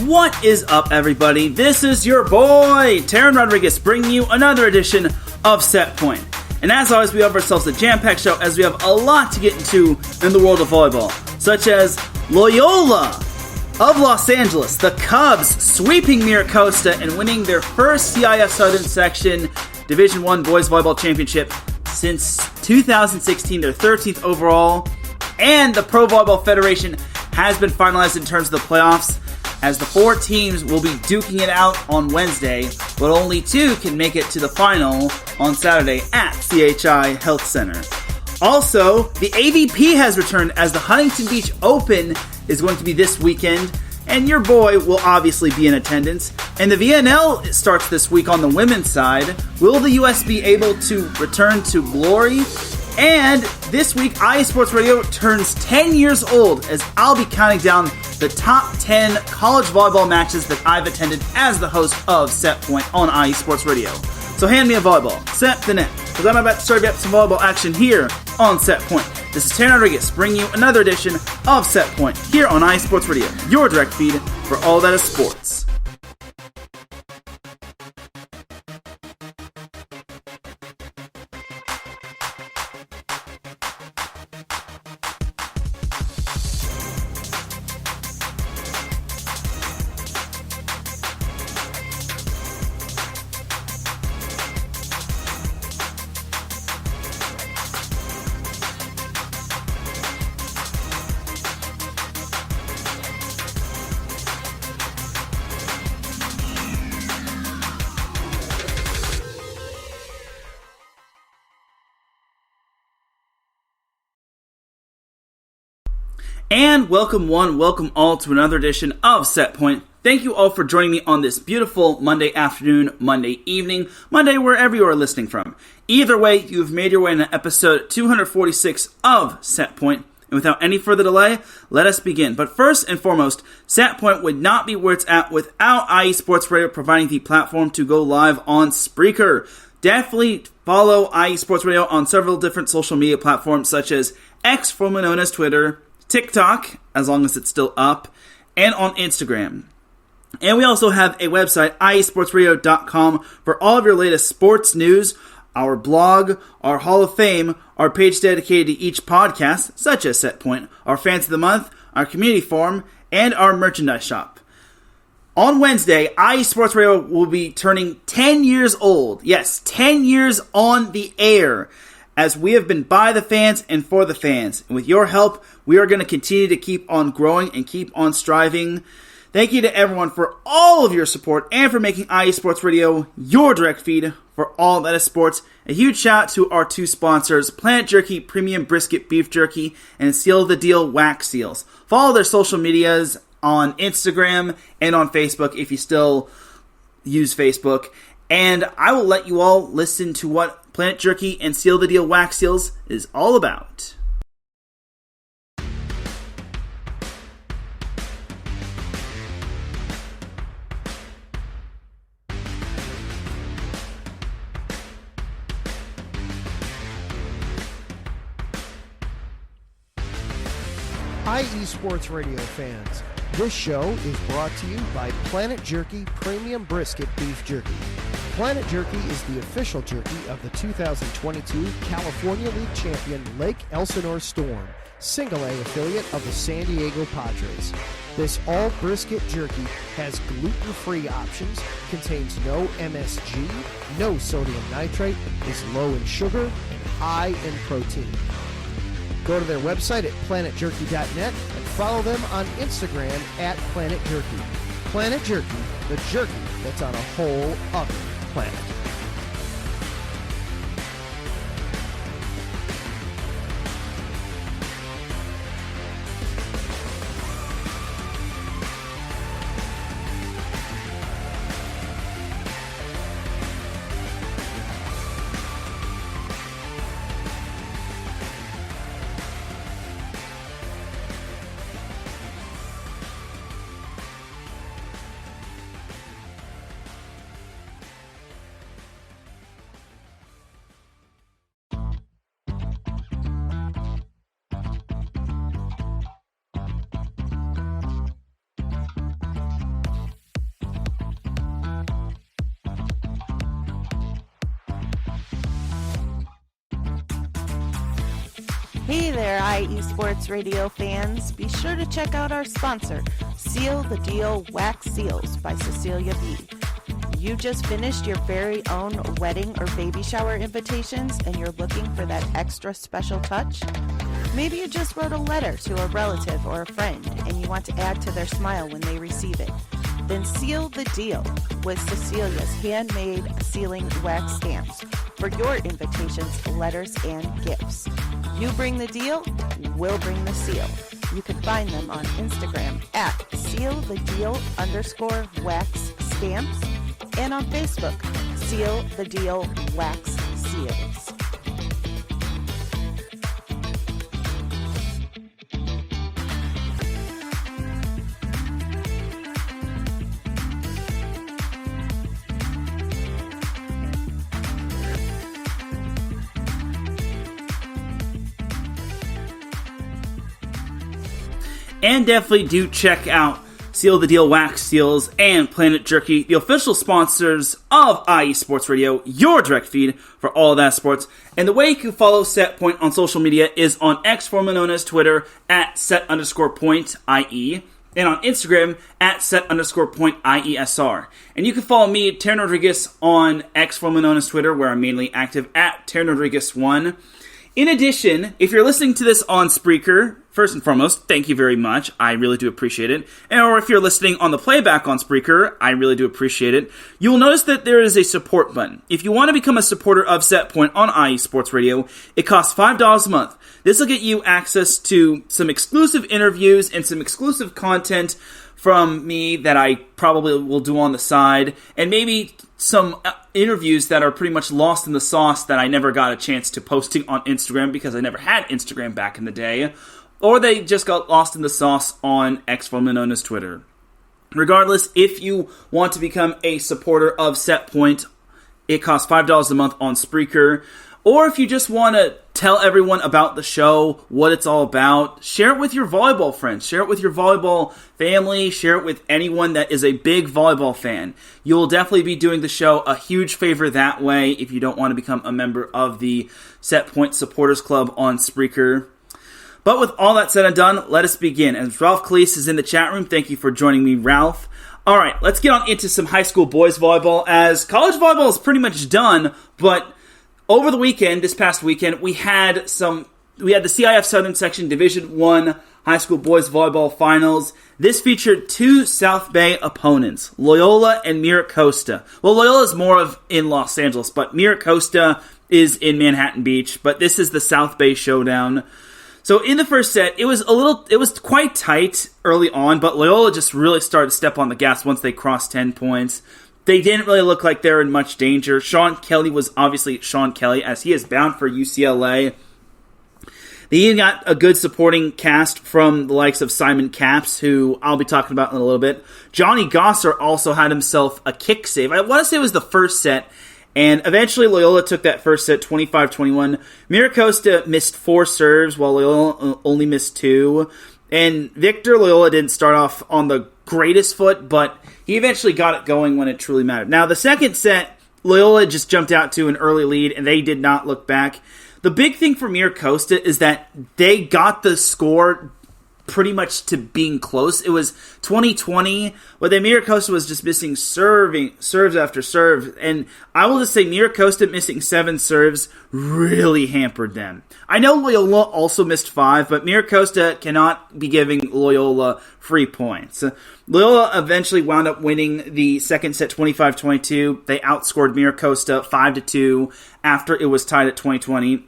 What is up, everybody? This is your boy, Teran Rodriguez, bringing you another edition of Set Point. And as always, we have ourselves a jam-packed show as we have a lot to get into in the world of volleyball, such as Loyola of Los Angeles, the Cubs sweeping Mira Costa and winning their first CIF Southern Section Division I Boys Volleyball Championship since 2016, their 13th overall. And the Pro Volleyball Federation has been finalized in terms of the playoffs, as the 4 teams will be duking it out on Wednesday, but only 2 can make it to the final on Saturday at CHI Health Center. Also, the AVP has returned as the Huntington Beach Open is going to be this weekend, and your boy will obviously be in attendance. And the VNL starts this week on the women's side. Will the US be able to return to glory? And this week, iSports Radio turns 10 years old as I'll be counting down the top 10 college volleyball matches that I've attended as the host of Set Point on iSports Radio. So hand me a volleyball, set the net, because I'm about to serve you up some volleyball action here on Set Point. This is Teran Rodriguez bringing you another edition of Set Point here on iSports Radio, your direct feed for all that is sports. And welcome one, welcome all to another edition of Set Point. Thank you all for joining me on this beautiful Monday afternoon, Monday evening, Monday wherever you are listening from. Either way, you've made your way into episode 246 of Set Point. And without any further delay, let us begin. But first and foremost, Set Point would not be where it's at without iSports Radio providing the platform to go live on Spreaker. Definitely follow iSports Radio on several different social media platforms such as X, formerly known as Twitter, TikTok, as long as it's still up, and on Instagram. And we also have a website, IESportsRadio.com, for all of your latest sports news, our blog, our Hall of Fame, our page dedicated to each podcast, such as Set Point, our Fans of the Month, our community forum, and our merchandise shop. On Wednesday, iSports Radio will be turning 10 years old. Yes, 10 years on the air, as we have been by the fans and for the fans. And with your help, we are going to continue to keep on growing and keep on striving. Thank you to everyone for all of your support and for making iSports Radio your direct feed for all that is sports. A huge shout out to our 2 sponsors, Planet Jerky Premium Brisket Beef Jerky and Seal the Deal Wax Seals. Follow their social medias on Instagram and on Facebook if you still use Facebook. And I will let you all listen to what Planet Jerky and Seal the Deal Wax Seals is all about. iESports Radio fans, this show is brought to you by Planet Jerky Premium Brisket Beef Jerky. Planet Jerky is the official jerky of the 2022 California League champion Lake Elsinore Storm, Single A affiliate of the San Diego Padres. This all brisket jerky has gluten-free options, contains no MSG, no sodium nitrate, is low in sugar, and high in protein. Go to their website at planetjerky.net and follow them on Instagram at Planet Jerky. Planet Jerky, the jerky that's on a whole other planet. Hey there, IE Radio fans. Be sure to check out our sponsor, Seal the Deal Wax Seals by Cecilia B. You just finished your very own wedding or baby shower invitations and you're looking for that extra special touch? Maybe you just wrote a letter to a relative or a friend and you want to add to their smile when they receive it. Then seal the deal with Cecilia's handmade sealing wax stamps for your invitations, letters, and gifts. You bring the deal, we'll bring the seal. You can find them on Instagram at sealthedeal_wax stamps and on Facebook, Seal the Deal Wax Seals. And definitely do check out Seal the Deal Wax Seals and Planet Jerky, the official sponsors of IE Sports Radio, your direct feed for all of that sports. And the way you can follow Set Point on social media is on X, formerly known as Twitter, at set_point.ie, and on Instagram, at set_point.IESR. And you can follow me, Teran Rodriguez, on X, formerly known as Twitter, where I'm mainly active, at Teran Rodriguez1. In addition, if you're listening to this on Spreaker, first and foremost, thank you very much. I really do appreciate it. Or if you're listening on the playback on Spreaker, I really do appreciate it. You will notice that there is a support button. If you want to become a supporter of Set Point on IE Sports Radio, it costs $5 a month. This will get you access to some exclusive interviews and some exclusive content from me that I probably will do on the side, and maybe some interviews that are pretty much lost in the sauce that I never got a chance to posting on Instagram because I never had Instagram back in the day, or they just got lost in the sauce on X, formerly known as Twitter. Regardless, if you want to become a supporter of Set Point, it costs $5 a month on Spreaker. Or if you just want to tell everyone about the show, what it's all about, share it with your volleyball friends, share it with your volleyball family, share it with anyone that is a big volleyball fan. You'll definitely be doing the show a huge favor that way if you don't want to become a member of the Set Point Supporters Club on Spreaker. But with all that said and done, let us begin. As Ralph Cleese is in the chat room, thank you for joining me, Ralph. All right, let's get on into some high school boys volleyball, as college volleyball is pretty much done, but over the weekend, this past weekend, we had the CIF Southern Section Division 1 High School Boys Volleyball Finals. This featured two South Bay opponents, Loyola and Mira Costa. Well, Loyola is more of in Los Angeles, but Mira Costa is in Manhattan Beach, but this is the South Bay showdown. So in the first set, it was quite tight early on, but Loyola just really started to step on the gas once they crossed 10 points. They didn't really look like they were in much danger. Sean Kelly was obviously Sean Kelly, as he is bound for UCLA. They even got a good supporting cast from the likes of Simon Capps, who I'll be talking about in a little bit. Johnny Gosser also had himself a kick save. I want to say it was the first set, and eventually Loyola took that first set 25-21. Mira Costa missed 4 serves, while Loyola only missed 2. And Victor Loyola didn't start off on the greatest foot, but he eventually got it going when it truly mattered. Now, the second set, Loyola just jumped out to an early lead, and they did not look back. The big thing for Mira Costa is that they got the score pretty much to being close. It was 20-20, but then Mira Costa was just missing serves after serve. And I will just say Mira Costa missing 7 serves really hampered them. I know Loyola also missed 5, but Mira Costa cannot be giving Loyola free points. Loyola eventually wound up winning the second set 25-22. They outscored Mira Costa 5-2 after it was tied at 20-20.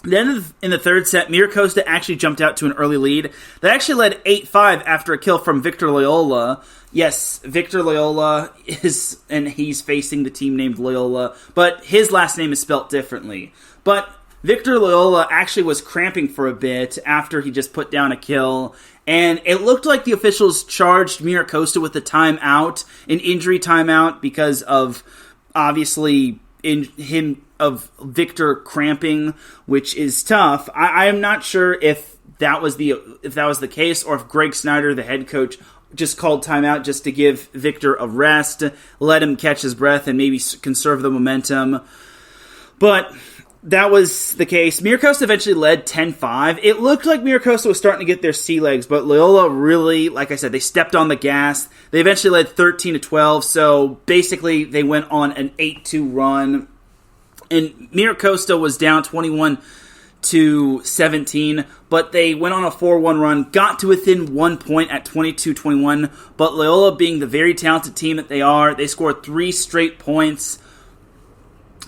Then in the third set, Mira Costa actually jumped out to an early lead. They actually led 8-5 after a kill from Victor Loyola. Yes, Victor Loyola is, and he's facing the team named Loyola, but his last name is spelt differently. But Victor Loyola actually was cramping for a bit after he just put down a kill, and it looked like the officials charged Mira Costa with a timeout, an injury timeout, because of, obviously, of Victor cramping, which is tough. I am not sure if that was the case, or if Greg Snyder, the head coach, just called timeout just to give Victor a rest, let him catch his breath, and maybe conserve the momentum. But that was the case. Mira Costa eventually led 10-5. It looked like Mira Costa was starting to get their sea legs, but Loyola really, like I said, they stepped on the gas. They eventually led 13-12, so basically they went on an 8-2 run. And Mira Costa was down 21-17, but they went on a 4-1 run, got to within 1 point at 22-21, but Loyola, being the very talented team that they are, they scored 3 straight points.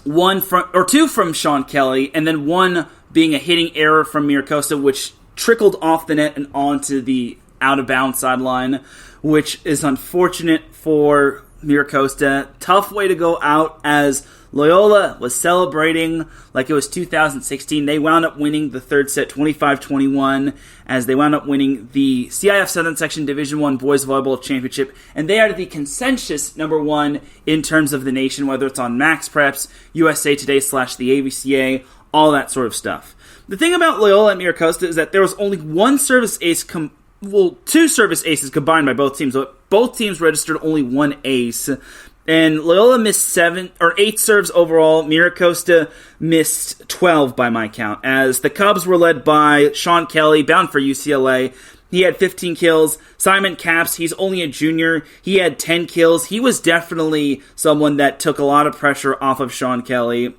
Two from Sean Kelly, and then one being a hitting error from Mira Costa, which trickled off the net and onto the out-of-bounds sideline, which is unfortunate for Mira Costa. Tough way to go out, as Loyola was celebrating like it was 2016. They wound up winning the third set 25-21, as they wound up winning the CIF-SS Division I Boys Volleyball Championship, and they are the consensus number 1 in terms of the nation, whether it's on Max Preps, USA Today / the AVCA, all that sort of stuff. The thing about Loyola and Mira Costa is that there was only one service ace, 2 service aces combined by both teams, but both teams registered only 1 ace. And Loyola missed 8 serves overall. Mira Costa missed 12 by my count, as the Cubs were led by Sean Kelly, bound for UCLA. He had 15 kills. Simon Capps, he's only a junior. He had 10 kills. He was definitely someone that took a lot of pressure off of Sean Kelly.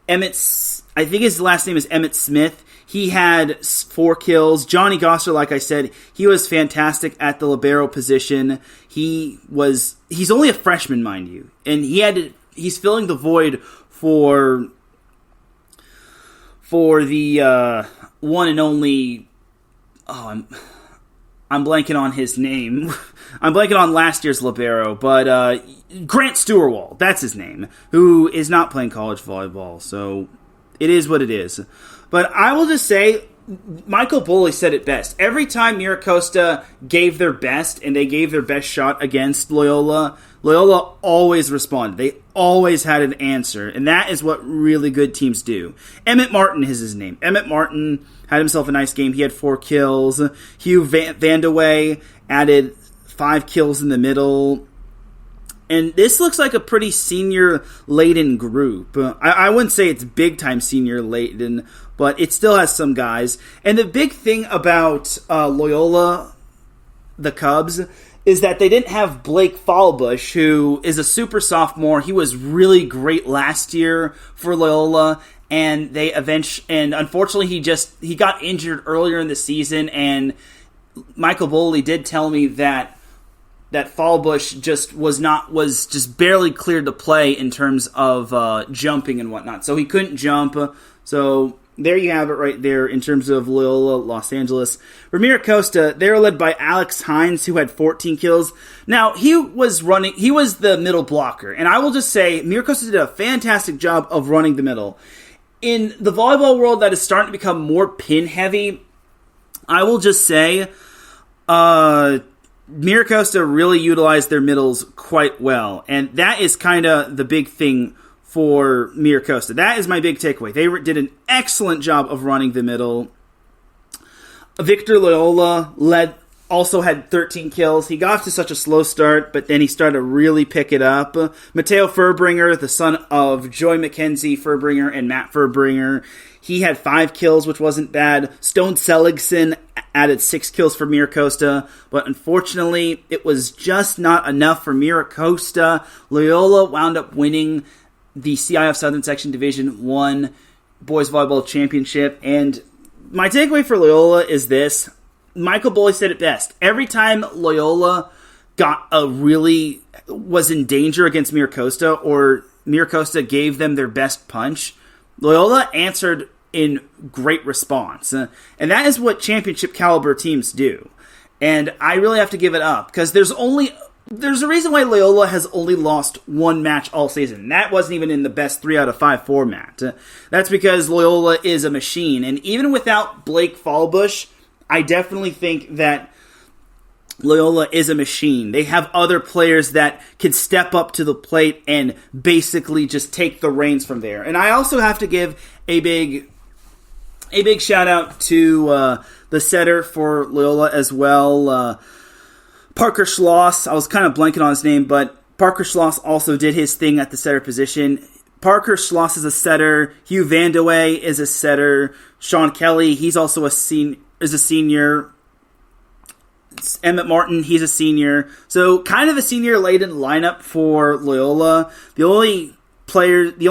I think his last name is Emmett Smith. He had 4 kills. Johnny Gosser, like I said, he was fantastic at the libero position. He's only a freshman, mind you, and he's filling the void for the one and only. I'm blanking on his name. I'm blanking on last year's libero, but Grant Stewarwall, that's his name, who is not playing college volleyball. So it is what it is. But I will just say, Michael Boley said it best. Every time Mira Costa gave their best, and they gave their best shot against Loyola, Loyola always responded. They always had an answer, and that is what really good teams do. Emmett Martin is his name. Emmett Martin had himself a nice game. He had 4 kills. Hugh Vandewey added 5 kills in the middle. And this looks like a pretty senior-laden group. I wouldn't say it's big-time senior-laden, but it still has some guys. And the big thing about Loyola, the Cubs, is that they didn't have Blake Fallbush, who is a super sophomore. He was really great last year for Loyola, and unfortunately he got injured earlier in the season, and Michael Boley did tell me that Fallbush was just barely cleared to play in terms of jumping and whatnot. So he couldn't jump. So there you have it right there in terms of Loyola, Los Angeles. For Mira Costa, they were led by Alex Hines, who had 14 kills. Now, he was the middle blocker. And I will just say, Mira Costa did a fantastic job of running the middle. In the volleyball world that is starting to become more pin-heavy, I will just say, Mira Costa really utilized their middles quite well, and that is kind of the big thing for Mira Costa. That is my big takeaway. They did an excellent job of running the middle. Victor Loyola also had 13 kills. He got off to such a slow start, but then he started to really pick it up. Matteo Furbringer, the son of Joy McKenzie Furbringer and Matt Furbringer, he had 5 kills, which wasn't bad. Stone Seligson added 6 kills for Mira Costa, but unfortunately, it was just not enough for Mira Costa. Loyola wound up winning the CIF Southern Section Division I Boys Volleyball Championship, and my takeaway for Loyola is this. Michael Boley said it best. Every time Loyola was in danger against Mira Costa, or Mira Costa gave them their best punch, Loyola answered in great response. And that is what championship caliber teams do. And I really have to give it up, because there's a reason why Loyola has only lost 1 match all season. That wasn't even in the best 3 out of 5 format. That's because Loyola is a machine. And even without Blake Fallbush, I definitely think that Loyola is a machine. They have other players that can step up to the plate and basically just take the reins from there. And I also have to give a big shout out to the setter for Loyola as well, Parker Schloss. I was kind of blanking on his name, but Parker Schloss also did his thing at the setter position. Parker Schloss is a setter. Hugh Vandeweghe is a setter. Sean Kelly, he's also a senior. Emmett Martin, he's a senior. So kind of a senior-laden lineup for Loyola. The only players in the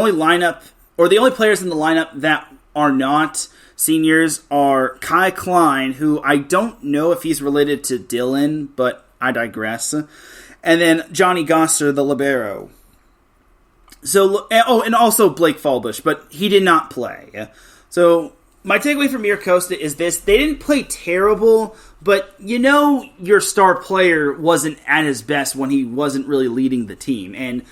lineup that are not seniors are Kai Klein, who I don't know if he's related to Dylan, but I digress. And then Johnny Gosser, the libero. So, and also Blake Fallbush, but he did not play. So my takeaway from Mira Costa is this. They didn't play terrible, but your star player wasn't at his best when he wasn't really leading the team. And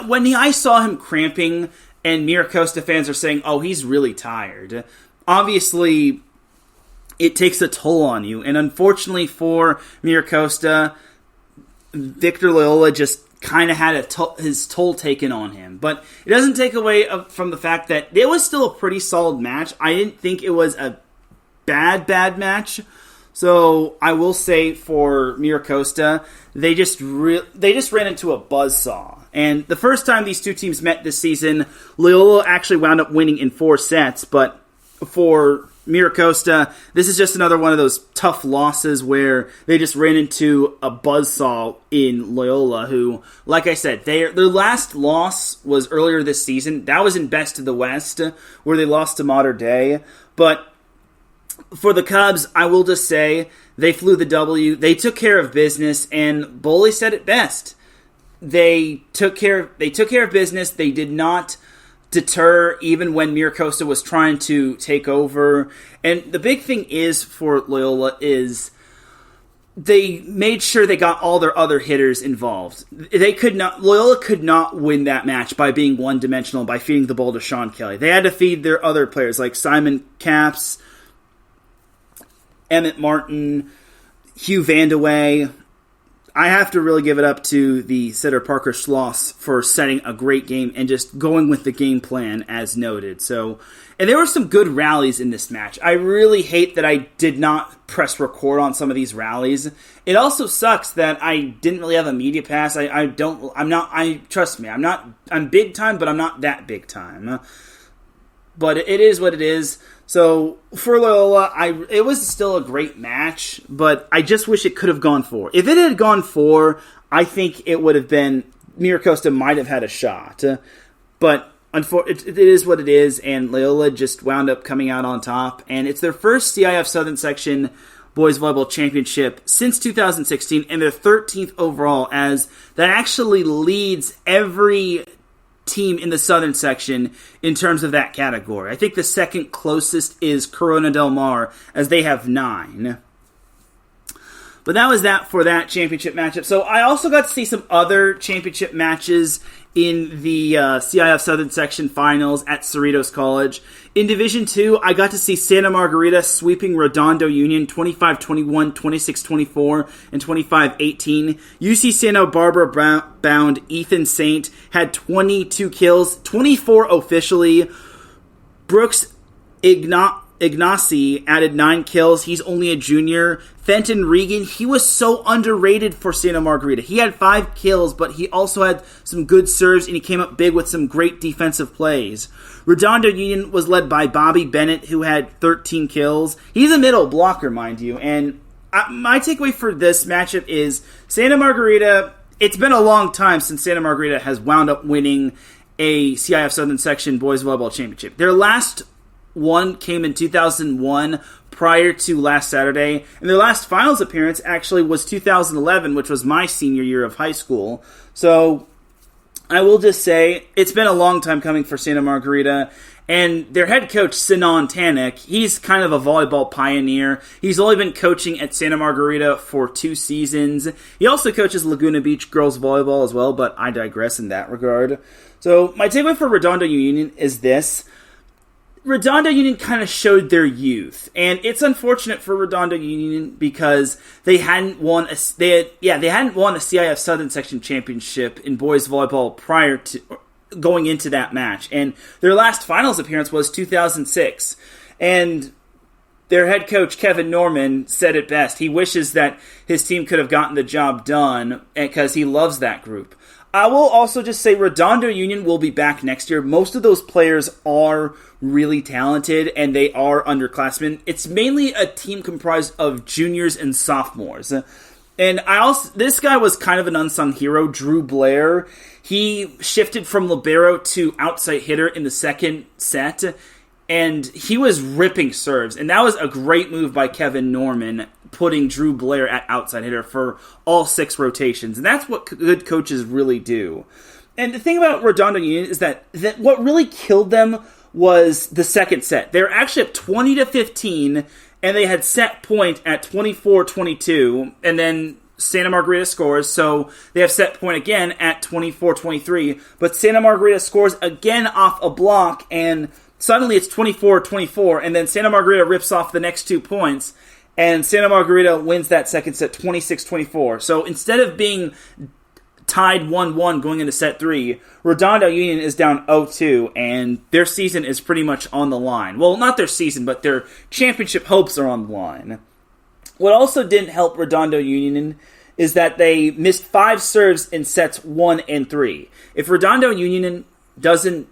when I saw him cramping, and Mira Costa fans are saying, oh, he's really tired, obviously it takes a toll on you. And unfortunately for Mira Costa, Victor Loyola just kind of had his toll taken on him. But it doesn't take away from the fact that it was still a pretty solid match. I didn't think it was a bad match. So I will say for Mira Costa, they just ran into a buzzsaw. And the first time these two teams met this season, Loyola actually wound up winning in 4 sets. But for Mira Costa, this is just another one of those tough losses where they just ran into a buzzsaw in Loyola, who, like I said, their last loss was earlier this season. That was in Best of the West, where they lost to Mater Dei. But for the Cubs, I will just say they flew the W. They took care of business, and Boley said it best. They took care of business. They did not deter even when Mira Costa was trying to take over. And the big thing is for Loyola is they made sure they got all their other hitters involved. Loyola could not win that match by being one-dimensional, by feeding the ball to Sean Kelly. They had to feed their other players like Simon Capps, Emmett Martin, Hugh Vandeweghe. I have to really give it up to the setter Parker Schloss for setting a great game and just going with the game plan as noted. So, and there were some good rallies in this match. I really hate that I did not press record on some of these rallies. It also sucks that I didn't really have a media pass. Trust me, I'm big time, but I'm not that big time. But it is what it is. So, for Loyola, it was still a great match, but I just wish it could have gone 4. If it had gone 4, I think it would have been, Mira Costa might have had a shot. But it is what it is, and Loyola just wound up coming out on top. And it's their first CIF Southern Section Boys Volleyball Championship since 2016, and their 13th overall, as that actually leads every team in the Southern Section in terms of that category. I think the second closest is Corona Del Mar, as they have 9. But that was that for that championship matchup. So I also got to see some other championship matches in the CIF Southern Section Finals at Cerritos College. In Division 2, I got to see Santa Margarita sweeping Redondo Union 25-21, 26-24, and 25-18. UC Santa Barbara bound Ethan Saint had 22 kills, 24 officially. Brooks Ignacy added 9 kills. He's only a junior. Fenton Regan, he was so underrated for Santa Margarita. He had 5 kills, but he also had some good serves, and he came up big with some great defensive plays. Redondo Union was led by Bobby Bennett, who had 13 kills. He's a middle blocker, mind you. And my takeaway for this matchup is Santa Margarita, it's been a long time since Santa Margarita has wound up winning a CIF Southern Section Boys Volleyball Championship. Their last one came in 2001, prior to last Saturday, and their last finals appearance actually was 2011, which was my senior year of high school. So I will just say it's been a long time coming for Santa Margarita, and their head coach, Sinan Tanek, he's kind of a volleyball pioneer. He's only been coaching at Santa Margarita for 2 seasons. He also coaches Laguna Beach girls volleyball as well, but I digress in that regard. So my takeaway for Redondo Union is this. Redondo Union kind of showed their youth, and it's unfortunate for Redondo Union because they hadn't won a CIF Southern Section Championship in boys volleyball prior to going into that match, and their last finals appearance was 2006, and their head coach Kevin Norman said it best. He wishes that his team could have gotten the job done because he loves that group. I will also just say Redondo Union will be back next year. Most of those players are really talented, and they are underclassmen. It's mainly a team comprised of juniors and sophomores. And this guy was kind of an unsung hero, Drew Blair. He shifted from libero to outside hitter in the second set, and he was ripping serves. And that was a great move by Kevin Norman, putting Drew Blair at outside hitter for all 6 rotations. And that's what good coaches really do. And the thing about Redondo Union is that what really killed them was the second set. They were actually up 20-15, and they had set point at 24-22, and then Santa Margarita scores, so they have set point again at 24-23, but Santa Margarita scores again off a block, and suddenly it's 24-24, and then Santa Margarita rips off the next 2 points, and Santa Margarita wins that second set 26-24. So instead of being tied 1-1 going into set 3, Redondo Union is down 0-2, and their season is pretty much on the line. Well, not their season, but their championship hopes are on the line. What also didn't help Redondo Union is that they missed 5 serves in sets 1 and 3. If Redondo Union doesn't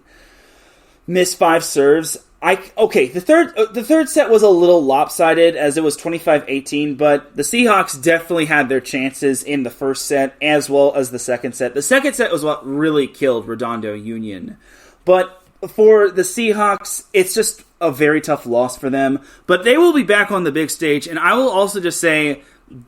miss 5 serves, the third set was a little lopsided as it was 25-18, but the Seahawks definitely had their chances in the first set as well as the second set. The second set was what really killed Redondo Union. But for the Seahawks, it's just a very tough loss for them. But they will be back on the big stage, and I will also just say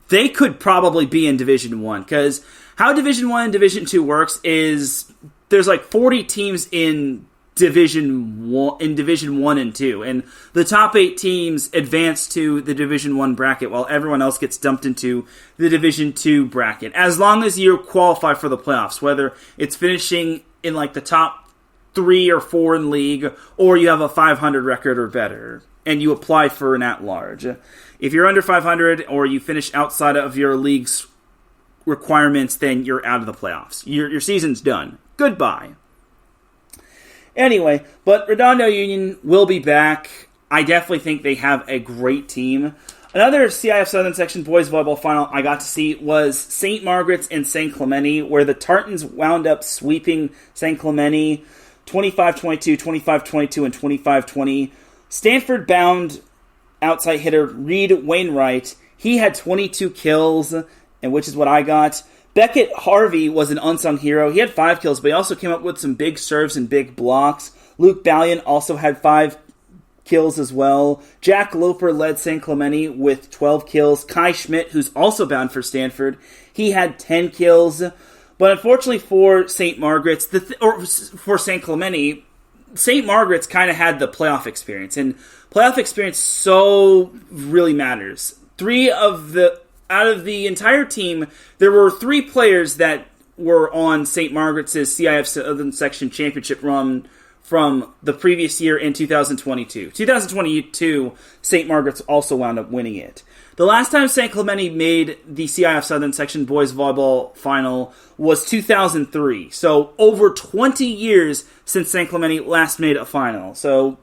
they could probably be in Division 1, because how Division 1 and Division 2 works is there's like 40 teams in Division 1 and 2, and the top 8 teams advance to the Division 1 bracket while everyone else gets dumped into the Division 2 bracket, as long as you qualify for the playoffs, whether it's finishing in like the top 3 or 4 in league, or you have a 500 record or better, and you apply for an at-large. If you're under 500 or you finish outside of your league's requirements, then you're out of the playoffs. Your season's done. Goodbye. Anyway, but Redondo Union will be back. I definitely think they have a great team. Another CIF Southern Section boys volleyball final I got to see was St. Margaret's and St. Clemente, where the Tartans wound up sweeping St. Clemente 25-22, 25-22, and 25-20. Stanford-bound outside hitter Reed Wainwright, he had 22 kills, and which is what I got. Beckett Harvey was an unsung hero. He had 5 kills, but he also came up with some big serves and big blocks. Luke Ballion also had 5 kills as well. Jack Loper led St. Clemente with 12 kills. Kai Schmidt, who's also bound for Stanford, he had 10 kills. But unfortunately for St. Margaret's, for St. Clemente, St. Margaret's kind of had the playoff experience, and playoff experience so really matters. Out of the entire team, there were 3 players that were on St. Margaret's CIF Southern Section Championship run from the previous year in 2022. 2022, St. Margaret's also wound up winning it. The last time St. Clemente made the CIF Southern Section boys volleyball final was 2003. So over 20 years since St. Clemente last made a final. So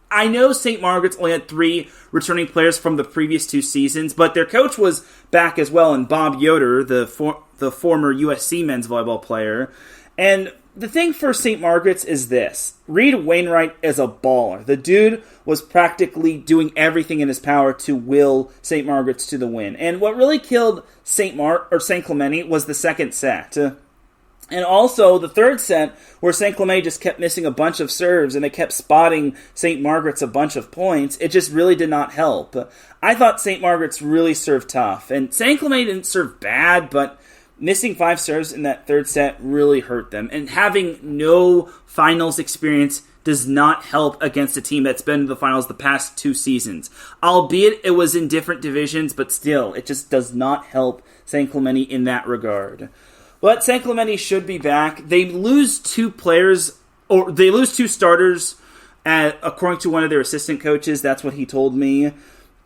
I know St. Margaret's only had 3 returning players from the previous 2 seasons, but their coach was back as well, and Bob Yoder, the former USC men's volleyball player. And the thing for St. Margaret's is this. Reed Wainwright is a baller. The dude was practically doing everything in his power to will St. Margaret's to the win. And what really killed St. Clemente was the second set. And also the third set, where St. Clemente just kept missing a bunch of serves and they kept spotting St. Margaret's a bunch of points, it just really did not help. I thought St. Margaret's really served tough. And St. Clemente didn't serve bad, but missing 5 serves in that third set really hurt them. And having no finals experience does not help against a team that's been to the finals the past 2 seasons. Albeit it was in different divisions, but still, it just does not help St. Clemente in that regard. But St. Clemente should be back. They lose 2 starters, according to one of their assistant coaches. That's what he told me.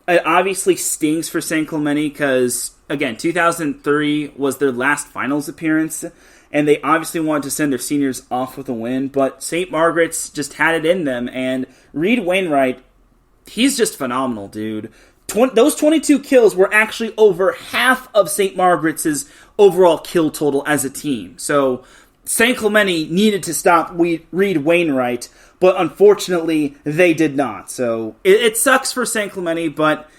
It obviously stings for St. Clemente because, again, 2003 was their last finals appearance, and they obviously wanted to send their seniors off with a win, but St. Margaret's just had it in them, and Reed Wainwright, he's just phenomenal, dude. Those 22 kills were actually over half of St. Margaret's overall kill total as a team. So St. Clemente needed to stop Reed Wainwright, but unfortunately they did not. So it sucks for St. Clemente, but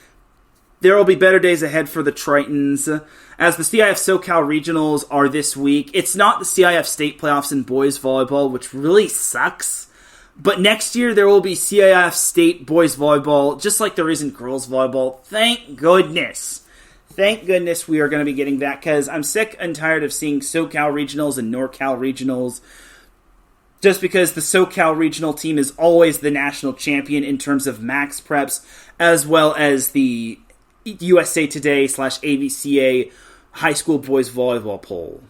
there will be better days ahead for the Tritons. As the CIF SoCal Regionals are this week, it's not the CIF State Playoffs in boys volleyball, which really sucks. But next year there will be CIF State boys volleyball, just like there isn't girls volleyball. Thank goodness. Thank goodness we are going to be getting that, because I'm sick and tired of seeing SoCal Regionals and NorCal Regionals, just because the SoCal Regional team is always the national champion in terms of max preps, as well as the USA Today / ABCA high school boys volleyball poll.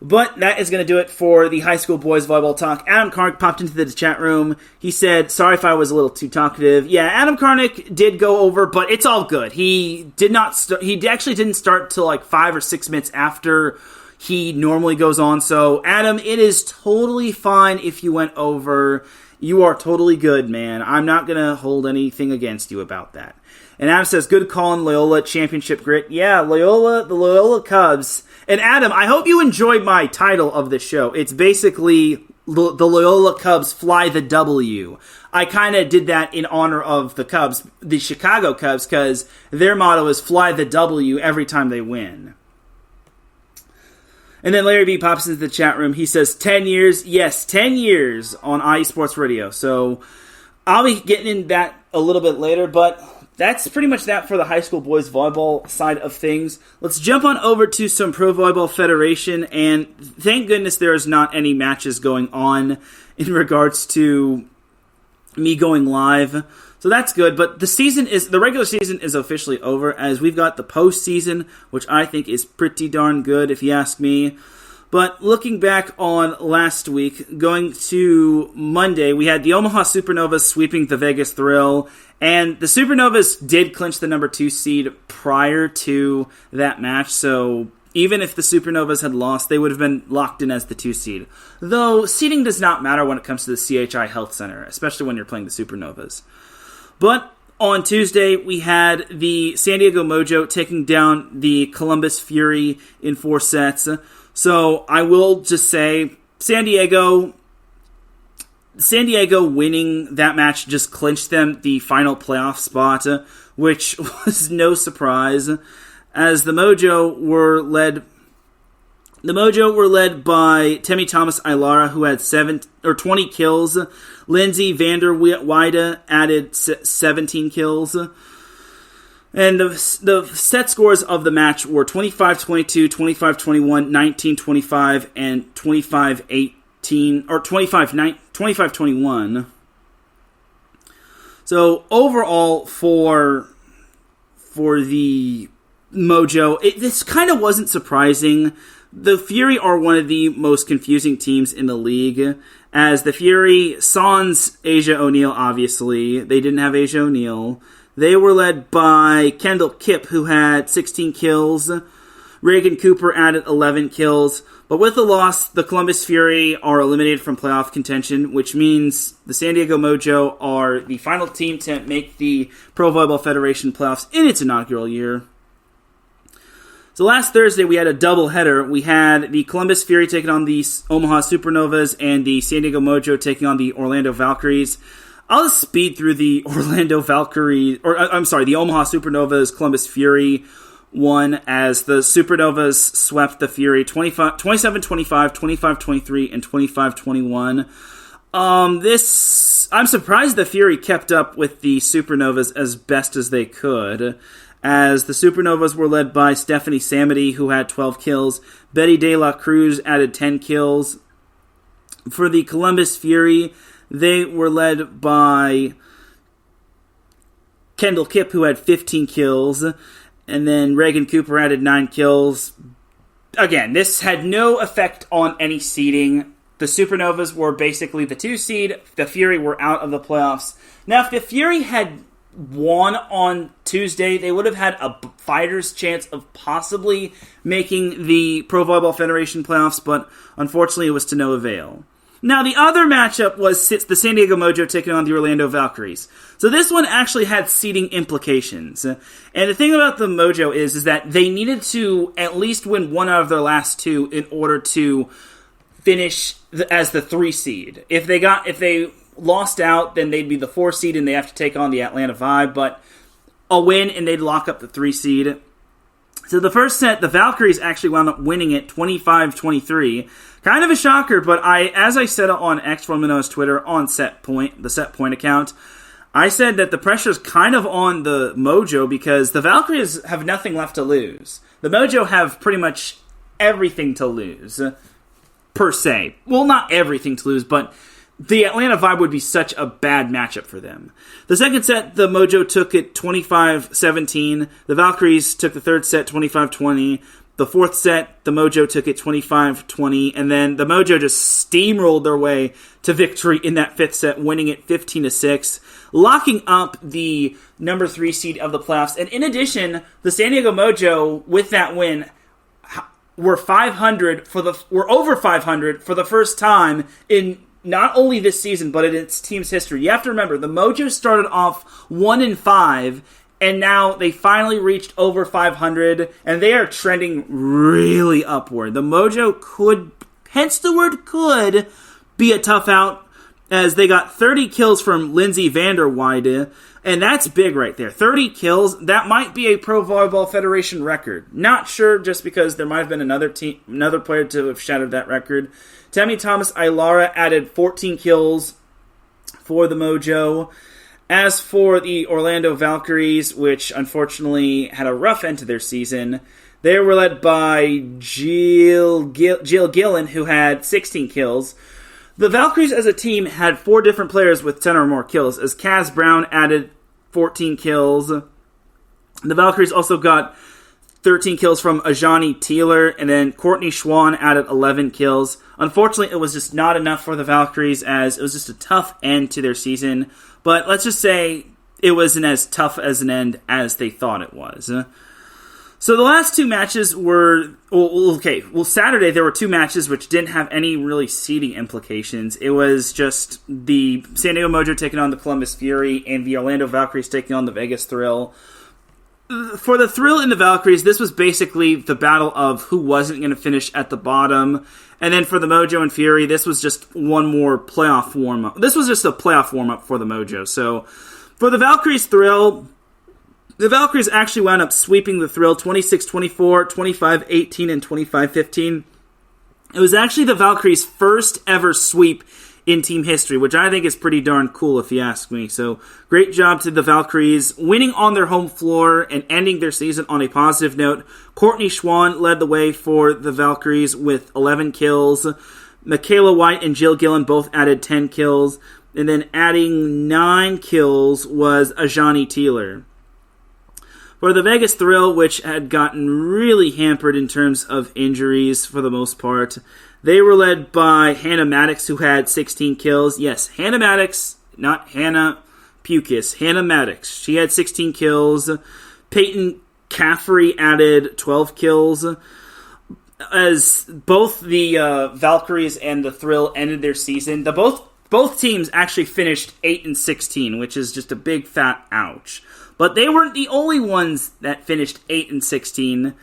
But that is going to do it for the high school boys volleyball talk. Adam Karnick popped into the chat room. He said, sorry if I was a little too talkative. Yeah, Adam Karnick did go over, but it's all good. He actually didn't start till like 5 or 6 minutes after he normally goes on. So, Adam, it is totally fine if you went over. You are totally good, man. I'm not going to hold anything against you about that. And Adam says, good call on Loyola championship grit. Yeah, the Loyola Cubs. And Adam, I hope you enjoyed my title of this show. It's basically the Loyola Cubs fly the W. I kind of did that in honor of the Cubs, the Chicago Cubs, because their motto is fly the W every time they win. And then Larry B pops into the chat room. He says 10 years. Yes, 10 years on IE Sports Radio. So I'll be getting in that a little bit later, but that's pretty much that for the high school boys volleyball side of things. Let's jump on over to some Pro Volleyball Federation, and thank goodness there is not any matches going on in regards to me going live. So that's good, but the regular season is officially over, as we've got the postseason, which I think is pretty darn good if you ask me. But looking back on last week, going to Monday, we had the Omaha Supernovas sweeping the Vegas Thrill, and the Supernovas did clinch the number 2 seed prior to that match, so even if the Supernovas had lost, they would have been locked in as the 2 seed. Though, seeding does not matter when it comes to the CHI Health Center, especially when you're playing the Supernovas. But on Tuesday, we had the San Diego Mojo taking down the Columbus Fury in 4 sets. So I will just say, San Diego winning that match just clinched them the final playoff spot, which was no surprise, as the Mojo were led by Temi Thomas Ailara, who had 20 kills. Lindsay Vander Weide added 17 kills. And the set scores of the match were 25-22, 25-21, 19-25, and 25-18, or 25-21. So overall for the Mojo, this kind of wasn't surprising. The Fury are one of the most confusing teams in the league, as the Fury, sans Asia O'Neal, obviously. They didn't have Asia O'Neal. They were led by Kendall Kipp, who had 16 kills. Reagan Cooper added 11 kills. But with the loss, the Columbus Fury are eliminated from playoff contention, which means the San Diego Mojo are the final team to make the Pro Volleyball Federation playoffs in its inaugural year. So last Thursday, we had a doubleheader. We had the Columbus Fury taking on the Omaha Supernovas and the San Diego Mojo taking on the Orlando Valkyries. I'll just speed through the the Omaha Supernovas Columbus Fury won, as the Supernovas swept the Fury 27-25, 25-23, and 25-21. I'm surprised the Fury kept up with the Supernovas as best as they could, as the Supernovas were led by Stephanie Samity, who had 12 kills. Betty De La Cruz added 10 kills. For the Columbus Fury, they were led by Kendall Kipp, who had 15 kills. And then Reagan Cooper added 9 kills. Again, this had no effect on any seeding. The Supernovas were basically the 2 seed. The Fury were out of the playoffs. Now, if the Fury had won on Tuesday, they would have had a fighter's chance of possibly making the Pro Volleyball Federation playoffs, but unfortunately it was to no avail. Now, the other matchup was the San Diego Mojo taking on the Orlando Valkyries. So this one actually had seeding implications. And the thing about the Mojo is that they needed to at least win one out of their last two in order to finish as the 3 seed. If they lost out, then they'd be the 4 seed and they have to take on the Atlanta Vibe, but a win and they'd lock up the 3 seed. So the first set, the Valkyries actually wound up winning it 25-23. Kind of a shocker, but as I said on X1 Twitter on the Set Point account, I said that the pressure's kind of on the Mojo because the Valkyries have nothing left to lose. The Mojo have pretty much everything to lose, per se. Well, not everything to lose, but the Atlanta Vibe would be such a bad matchup for them. The second set, the Mojo took it 25-17. The Valkyries took the third set 25-20. The fourth set, the Mojo took it 25-20. And then the Mojo just steamrolled their way to victory in that fifth set, winning it 15-6, locking up the number 3 seed of the playoffs. And in addition, the San Diego Mojo, with that win, were over 500 for the first time in not only this season, but in its team's history. You have to remember, the Mojo started off 1-5, and now they finally reached over 500, and they are trending really upward. The Mojo could, hence the word could, be a tough out, as they got 30 kills from Lindsay Vanderweide, and that's big right there. 30 kills, that might be a Pro Volleyball Federation record. Not sure, just because there might have been another player to have shattered that record. Tammy Thomas Ailara added 14 kills for the Mojo. As for the Orlando Valkyries, which unfortunately had a rough end to their season, they were led by Jill Gillen, who had 16 kills. The Valkyries as a team had 4 different players with 10 or more kills, as Kaz Brown added 14 kills. The Valkyries also got 13 kills from Ajani Teeler, and then Courtney Schwann added 11 kills. Unfortunately, it was just not enough for the Valkyries, as it was just a tough end to their season. But let's just say it wasn't as tough as an end as they thought it was. So the last 2 matches were... Saturday there were 2 matches which didn't have any really seeding implications. It was just the San Diego Mojo taking on the Columbus Fury and the Orlando Valkyries taking on the Vegas Thrill. For the Thrill and the Valkyries, this was basically the battle of who wasn't going to finish at the bottom. And then for the Mojo and Fury, this was just one more playoff warm-up. This was just a playoff warm-up for the Mojo. So for the Valkyries Thrill, the Valkyries actually wound up sweeping the Thrill 26-24, 25-18, and 25-15. It was actually the Valkyries' first ever sweep in team history, which I think is pretty darn cool if you ask me. So great job to the Valkyries, winning on their home floor and ending their season on a positive note. Courtney Schwann led the way for the Valkyries with 11 kills. Michaela White and Jill Gillen both added 10 kills. And then adding 9 kills was Ajani Teeler. For the Vegas Thrill, which had gotten really hampered in terms of injuries for the most part, they were led by Hannah Maddox, who had 16 kills. Yes, Hannah Maddox, not Hannah Pukas. Hannah Maddox. She had 16 kills. Peyton Caffrey added 12 kills. As both the Valkyries and the Thrill ended their season, both teams actually finished 8-16, which is just a big fat ouch. But they weren't the only ones that finished 8-16.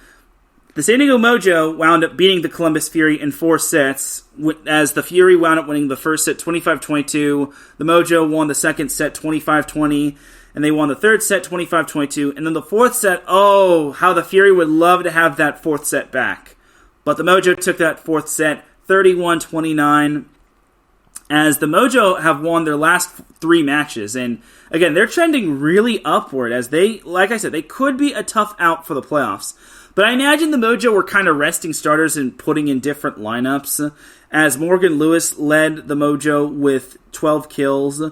The San Diego Mojo wound up beating the Columbus Fury in 4 sets, as the Fury wound up winning the first set 25-22, the Mojo won the second set 25-20, and they won the third set 25-22, and then the fourth set, oh, how the Fury would love to have that fourth set back. But the Mojo took that fourth set 31-29, as the Mojo have won their last 3 matches, and again, they're trending really upward, as they, like I said, they could be a tough out for the playoffs. But I imagine the Mojo were kind of resting starters and putting in different lineups, as Morgan Lewis led the Mojo with 12 kills.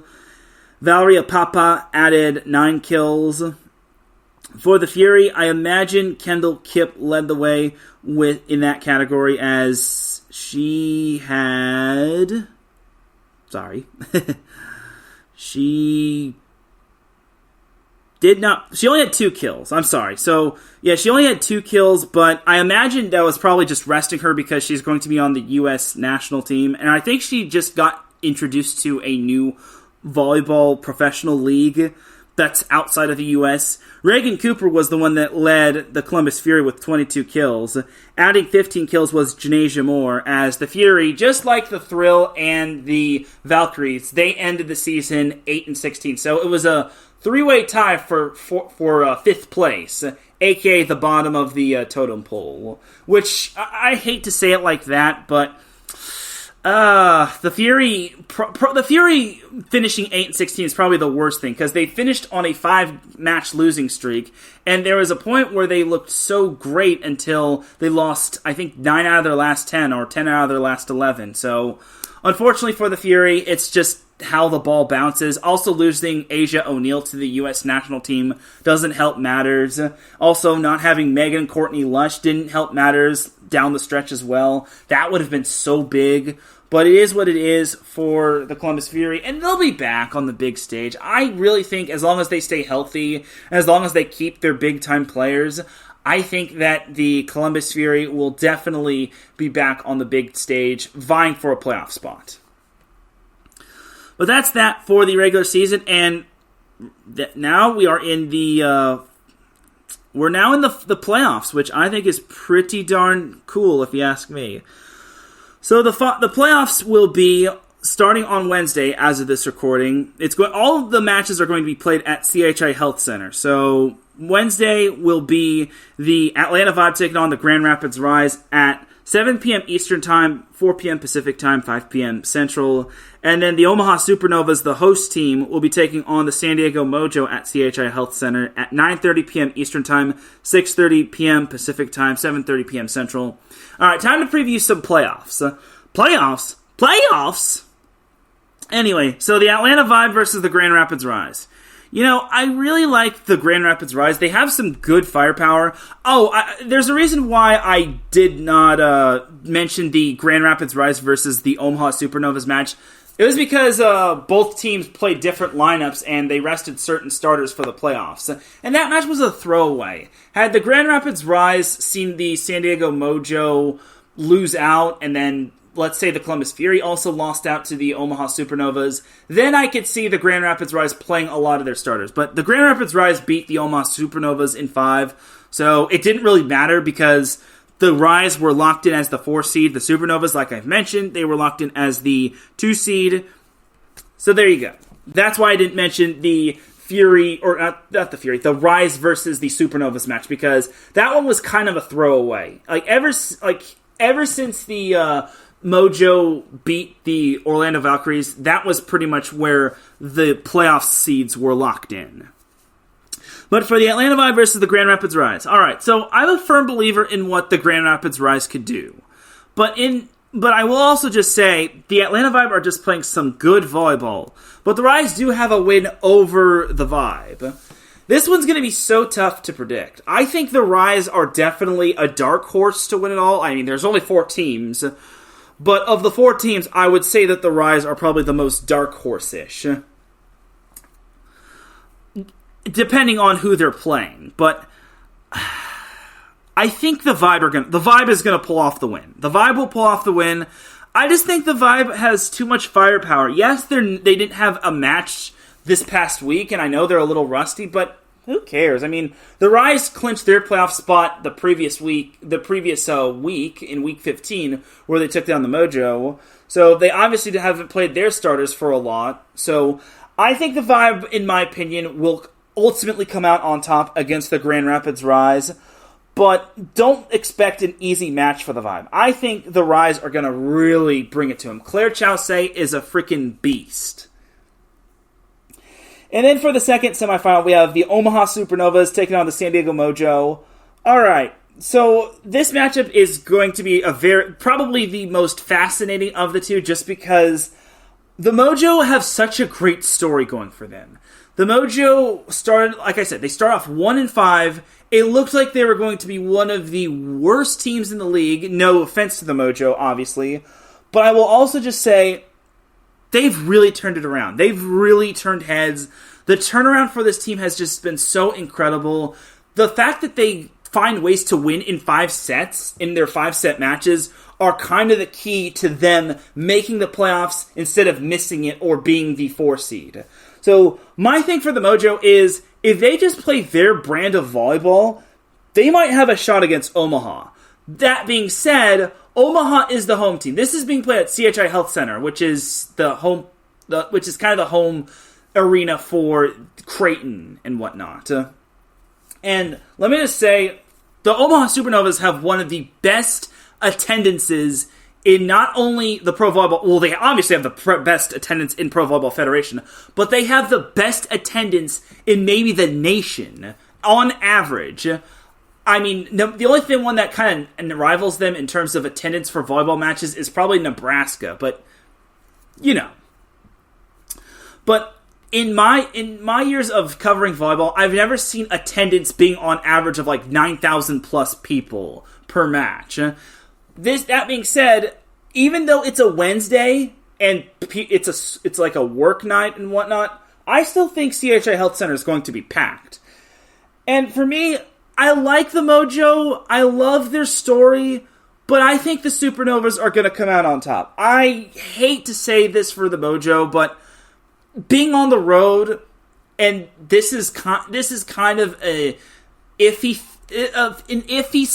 Valeria Papa added 9 kills. For the Fury, I imagine Kendall Kipp led the way in that category, as she had... Sorry. She She only had 2 kills. I'm sorry. So, yeah, she only had 2 kills, but I imagine that was probably just resting her because she's going to be on the U.S. national team. And I think she just got introduced to a new volleyball professional league that's outside of the U.S. Reagan Cooper was the one that led the Columbus Fury with 22 kills. Adding 15 kills was Janasia Moore, as the Fury, just like the Thrill and the Valkyries, they ended the season 8-16. So it was a 3-way tie for 5th place, aka the bottom of the totem pole. Which, I hate to say it like that, but the Fury finishing 8-16 is probably the worst thing, because they finished on a 5-match losing streak, and there was a point where they looked so great until they lost, I think, 9 out of their last 10, or 10 out of their last 11. So, unfortunately for the Fury, it's just how the ball bounces. Also, losing Asia O'Neal to the U.S. national team doesn't help matters. Also, not having Megan Courtney Lush didn't help matters down the stretch as well. That would have been so big. But it is what it is for the Columbus Fury, and they'll be back on the big stage. I really think as long as they stay healthy, as long as they keep their big-time players, I think that the Columbus Fury will definitely be back on the big stage, vying for a playoff spot. But that's that for the regular season, and now we are in the we're now in the playoffs, which I think is pretty darn cool, if you ask me. So the playoffs will be starting on Wednesday, as of this recording. All of the matches are going to be played at CHI Health Center. So Wednesday will be the Atlanta Vibe taking on the Grand Rapids Rise at 7 p.m. Eastern Time, 4 p.m. Pacific Time, 5 p.m. Central. And then the Omaha Supernovas, the host team, will be taking on the San Diego Mojo at CHI Health Center at 9:30 p.m. Eastern Time, 6:30 p.m. Pacific Time, 7:30 p.m. Central. All right, time to preview some playoffs. Playoffs? Anyway, so the Atlanta Vibe versus the Grand Rapids Rise. You know, I really like the Grand Rapids Rise. They have some good firepower. There's a reason why I did not mention the Grand Rapids Rise versus the Omaha Supernovas match. It was because both teams played different lineups and they rested certain starters for the playoffs. And that match was a throwaway. Had the Grand Rapids Rise seen the San Diego Mojo lose out, and then let's say the Columbus Fury also lost out to the Omaha Supernovas, then I could see the Grand Rapids Rise playing a lot of their starters. But the Grand Rapids Rise beat the Omaha Supernovas in 5, so it didn't really matter because the Rise were locked in as the 4 seed. The Supernovas, like I've mentioned, they were locked in as the 2 seed. So there you go. That's why I didn't mention the Fury, or not the Fury, the Rise versus the Supernovas match, because that one was kind of a throwaway. Ever since the Mojo beat the Orlando Valkyries, that was pretty much where the playoff seeds were locked in. But for the Atlanta Vibe versus the Grand Rapids Rise, alright, so I'm a firm believer in what the Grand Rapids Rise could do. But I will also just say, the Atlanta Vibe are just playing some good volleyball. But the Rise do have a win over the Vibe. This one's going to be so tough to predict. I think the Rise are definitely a dark horse to win it all. I mean, there's only 4 teams. But of the 4 teams, I would say that the Rise are probably the most dark horse-ish. Depending on who they're playing. But I think the Vibe is going to pull off the win. The Vibe will pull off the win. I just think the Vibe has too much firepower. Yes, they didn't have a match this past week, and I know they're a little rusty, but who cares? I mean, the Rise clinched their playoff spot the previous week in week 15, where they took down the Mojo. So they obviously haven't played their starters for a lot. So I think the Vibe, in my opinion, will ultimately come out on top against the Grand Rapids Rise. But don't expect an easy match for the Vibe. I think the Rise are going to really bring it to them. Claire Chaussee is a freaking beast. And then for the second semifinal, we have the Omaha Supernovas taking on the San Diego Mojo. Alright, so this matchup is going to be probably the most fascinating of the two, just because the Mojo have such a great story going for them. The Mojo started, like I said, they start off 1-5. It looked like they were going to be one of the worst teams in the league. No offense to the Mojo, obviously. But I will also just say, they've really turned it around. They've really turned heads. The turnaround for this team has just been so incredible. The fact that they find ways to win in 5 sets, in their 5-set matches, are kind of the key to them making the playoffs instead of missing it or being the 4 seed. So my thing for the Mojo is, if they just play their brand of volleyball, they might have a shot against Omaha. That being said, Omaha is the home team. This is being played at CHI Health Center, which is kind of the home arena for Creighton and whatnot. And let me just say, the Omaha Supernovas have one of the best attendances in not only the Pro Volleyball... Well, they obviously have the best attendance in Pro Volleyball Federation, but they have the best attendance in maybe the nation, on average. I mean, the only one that kind of rivals them in terms of attendance for volleyball matches is probably Nebraska, but, you know. But in my years of covering volleyball, I've never seen attendance being on average of like 9,000 plus people per match. That being said, even though it's a Wednesday and it's like a work night and whatnot, I still think CHI Health Center is going to be packed. And for me, I like the Mojo. I love their story, but I think the Supernovas are going to come out on top. I hate to say this for the Mojo, but being on the road, and this is kind of an iffy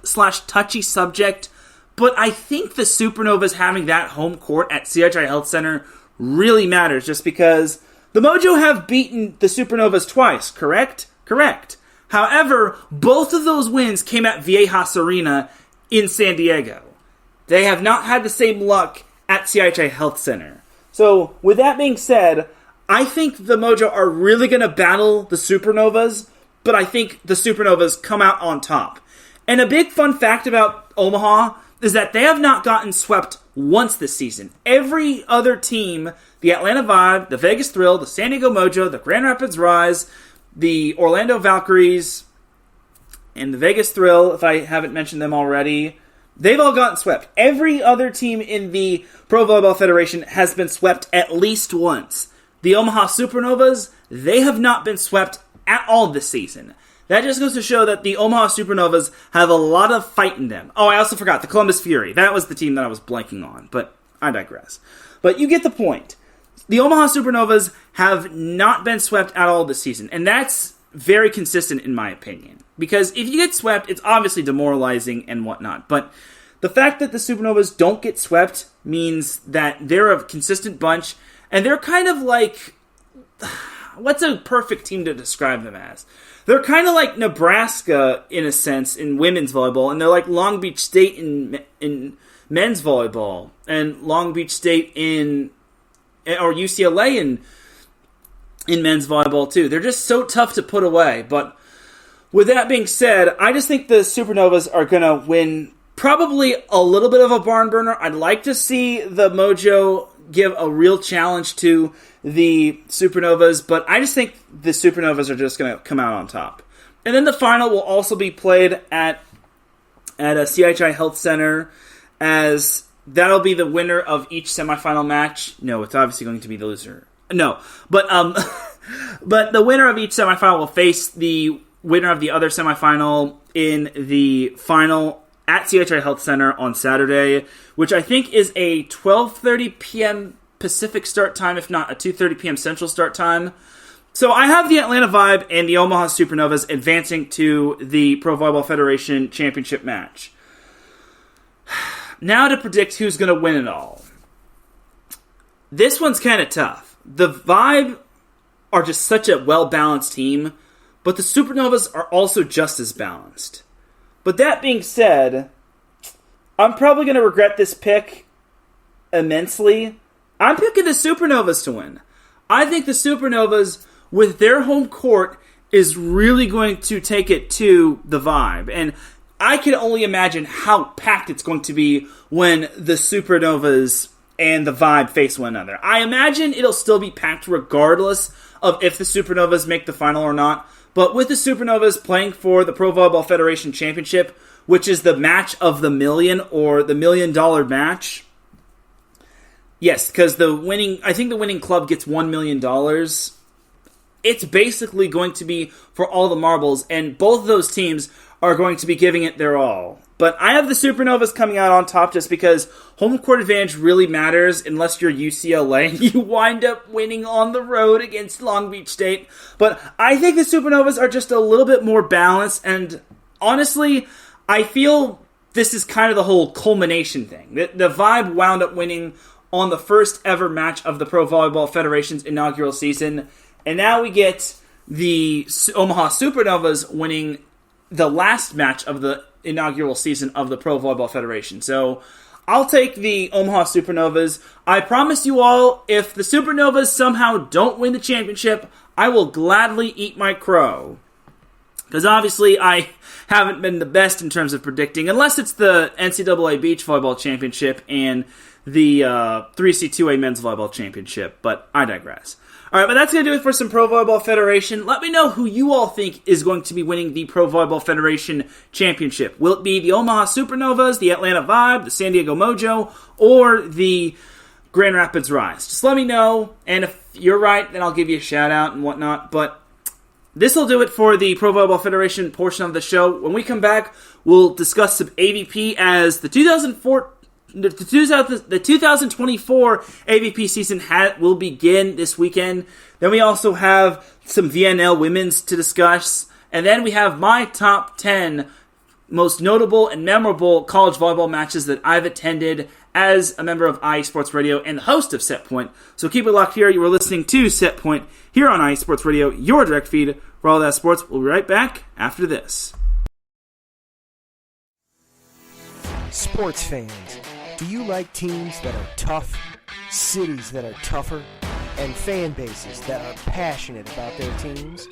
slash touchy subject, but I think the Supernovas having that home court at CHI Health Center really matters, just because the Mojo have beaten the Supernovas twice, correct? Correct. However, both of those wins came at Viejas Arena in San Diego. They have not had the same luck at CHI Health Center. So, with that being said, I think the Mojo are really going to battle the Supernovas, but I think the Supernovas come out on top. And a big fun fact about Omaha is that they have not gotten swept once this season. Every other team, the Atlanta Vibe, the Vegas Thrill, the San Diego Mojo, the Grand Rapids Rise, the Orlando Valkyries, and the Vegas Thrill, if I haven't mentioned them already, they've all gotten swept. Every other team in the Pro Volleyball Federation has been swept at least once. The Omaha Supernovas, they have not been swept at all this season. That just goes to show that the Omaha Supernovas have a lot of fight in them. Oh, I also forgot, the Columbus Fury. That was the team that I was blanking on, but I digress. But you get the point. The Omaha Supernovas have not been swept at all this season, and that's very consistent in my opinion. Because if you get swept, it's obviously demoralizing and whatnot, but the fact that the Supernovas don't get swept means that they're a consistent bunch, and they're kind of like... What's a perfect team to describe them as? They're kind of like Nebraska, in a sense, in women's volleyball, and they're like Long Beach State in men's volleyball, and Long Beach State or UCLA in men's volleyball, too. They're just so tough to put away, but with that being said, I just think the Supernovas are going to win probably a little bit of a barn burner. I'd like to see the Mojo give a real challenge to the Supernovas, but I just think the Supernovas are just going to come out on top. And then the final will also be played at a CHI Health Center, as that'll be the winner of each semifinal match. No, it's obviously going to be the loser. No, but but the winner of each semifinal will face the winner of the other semifinal in the final at CHI Health Center on Saturday, which I think is a 12:30 p.m. Pacific start time, if not a 2:30 p.m. Central start time. So I have the Atlanta Vibe and the Omaha Supernovas advancing to the Pro Volleyball Federation Championship match. Now to predict who's going to win it all. This one's kind of tough. The Vibe are just such a well-balanced team, but the Supernovas are also just as balanced. But that being said, I'm probably going to regret this pick immensely. I'm picking the Supernovas to win. I think the Supernovas, with their home court, is really going to take it to the Vibe. And I can only imagine how packed it's going to be when the Supernovas and the Vibe face one another. I imagine it'll still be packed regardless of if the Supernovas make the final or not. But with the Supernovas playing for the Pro Volleyball Federation Championship, which is the match of the million, or the $1 million match. Yes, because I think the winning club gets $1 million. it's basically going to be for all the marbles, and both of those teams are going to be giving it their all. But I have the Supernovas coming out on top just because home court advantage really matters unless you're UCLA and you wind up winning on the road against Long Beach State. But I think the Supernovas are just a little bit more balanced, and honestly, I feel this is kind of the whole culmination thing. The Vibe wound up winning on the first ever match of the Pro Volleyball Federation's inaugural season, and now we get the Omaha Supernovas winning the last match of the inaugural season of the Pro Volleyball Federation. So I'll take the Omaha Supernovas. I promise you all, if the Supernovas somehow don't win the championship, I will gladly eat my crow. Because obviously I haven't been the best in terms of predicting, unless it's the NCAA Beach Volleyball Championship and the 3C2A Men's Volleyball Championship, but I digress. Alright, but that's going to do it for some Pro Volleyball Federation. Let me know who you all think is going to be winning the Pro Volleyball Federation Championship. Will it be the Omaha Supernovas, the Atlanta Vibe, the San Diego Mojo, or the Grand Rapids Rise? Just let me know, and if you're right, then I'll give you a shout out and whatnot, but this will do it for the Pro Volleyball Federation portion of the show. When we come back, we'll discuss some AVP as the 2024 AVP season will begin this weekend. Then we also have some VNL women's to discuss. And then we have my top 10 most notable and memorable college volleyball matches that I've attended as a member of IE Sports Radio and the host of Set Point. So keep it locked here. You are listening to Set Point here on IE Sports Radio, your direct feed for all that sports. We'll be right back after this. Sports fans, do you like teams that are tough, cities that are tougher, and fan bases that are passionate about their teams?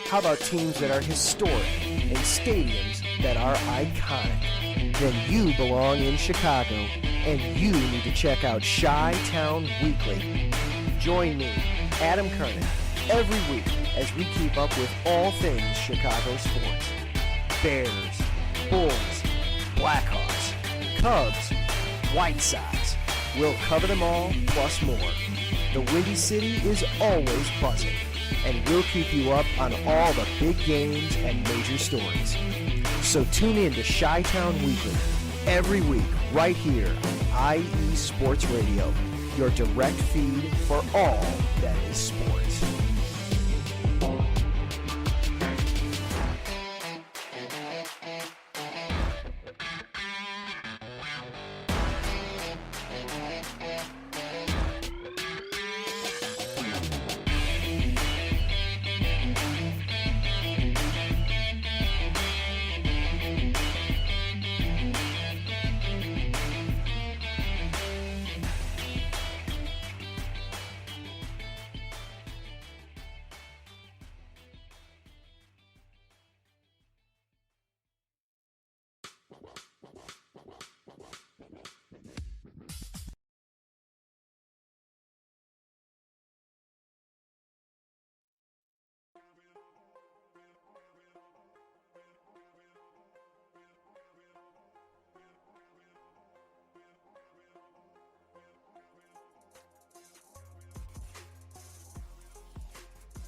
How about teams that are historic and stadiums that are iconic? Then you belong in Chicago, and you need to check out Chi-Town Weekly. Join me, Adam Kernan, every week as we keep up with all things Chicago sports. Bears, Bulls, Blackhawks, Cubs, White Sox. We'll cover them all, plus more. The Windy City is always buzzing, and we'll keep you up on all the big games and major stories. So tune in to Chi-Town Weekly every week right here on IE Sports Radio, your direct feed for all that is sports.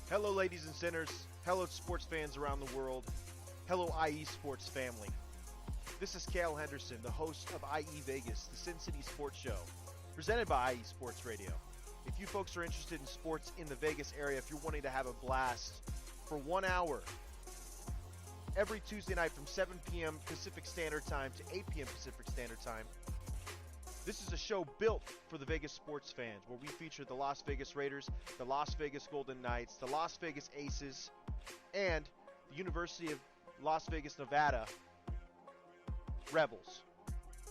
Hello, ladies and sinners. Hello, sports fans around the world. Hello, IE Sports family. This is Cale Henderson, the host of IE Vegas, the Sin City Sports Show, presented by IE Sports Radio. If you folks are interested in sports in the Vegas area, if you're wanting to have a blast for 1 hour, every Tuesday night from 7 p.m. Pacific Standard Time to 8 p.m. Pacific Standard Time, this is a show built for the Vegas sports fans, where we feature the Las Vegas Raiders, the Las Vegas Golden Knights, the Las Vegas Aces, and the University of Las Vegas, Nevada Rebels.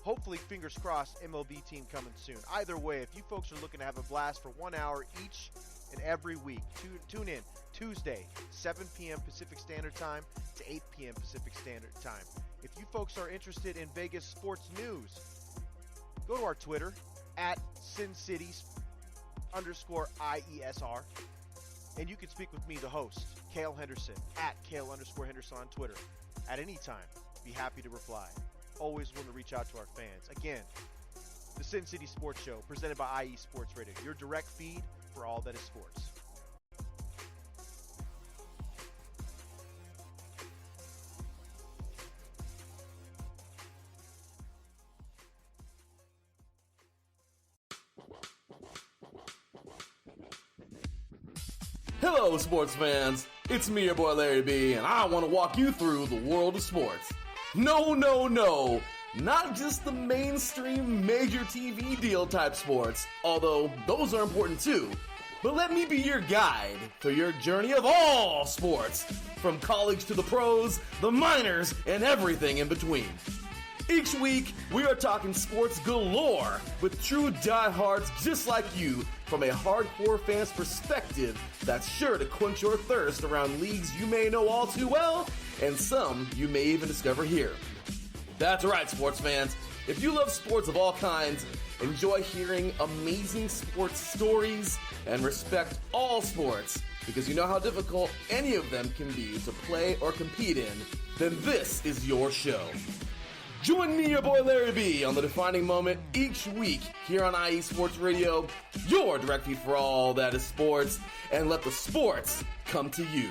Hopefully, fingers crossed, MLB team coming soon. Either way, if you folks are looking to have a blast for 1 hour each and every week, tune in Tuesday, 7 p.m. Pacific Standard Time to 8 p.m. Pacific Standard Time. If you folks are interested in Vegas sports news, go to our Twitter, at SinCities_IESR, and you can speak with me, the host, Cale Henderson, at Cale_Henderson on Twitter. At any time, be happy to reply. Always want to reach out to our fans. Again, the Sin City Sports Show, presented by IE Sports Radio, your direct feed for all that is sports. Hello, sports fans. It's me, your boy Larry B, and I want to walk you through the world of sports. No, not just the mainstream major TV deal type sports, although those are important too. But let me be your guide through your journey of all sports, from college to the pros, the minors, and everything in between. Each week, we are talking sports galore with true diehards just like you from a hardcore fan's perspective that's sure to quench your thirst around leagues you may know all too well and some you may even discover here. That's right, sports fans. If you love sports of all kinds, enjoy hearing amazing sports stories, and respect all sports because you know how difficult any of them can be to play or compete in, then this is your show. Join me, your boy Larry B, on The Defining Moment each week here on IE Sports Radio, your direct feed for all that is sports, and let the sports come to you.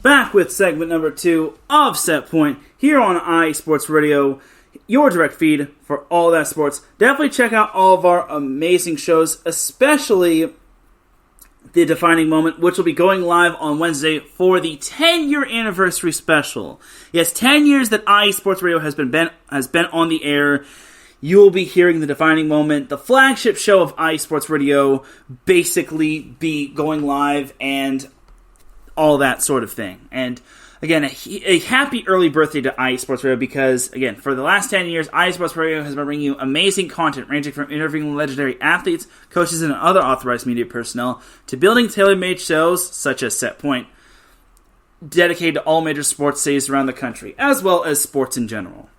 Back with segment number 2 of Set Point here on IE Sports Radio, your direct feed for all that sports. Definitely check out all of our amazing shows, especially The Defining Moment, which will be going live on Wednesday for the 10-year anniversary special. Yes, 10 years that IE Sports Radio has been on the air. You will be hearing The Defining Moment, the flagship show of IE Sports Radio, basically be going live and all that sort of thing. And again, a happy early birthday to IE Sports Radio because, again, for the last 10 years, IE Sports Radio has been bringing you amazing content ranging from interviewing legendary athletes, coaches, and other authorized media personnel to building tailor-made shows such as Set Point, dedicated to all major sports cities around the country, as well as sports in general.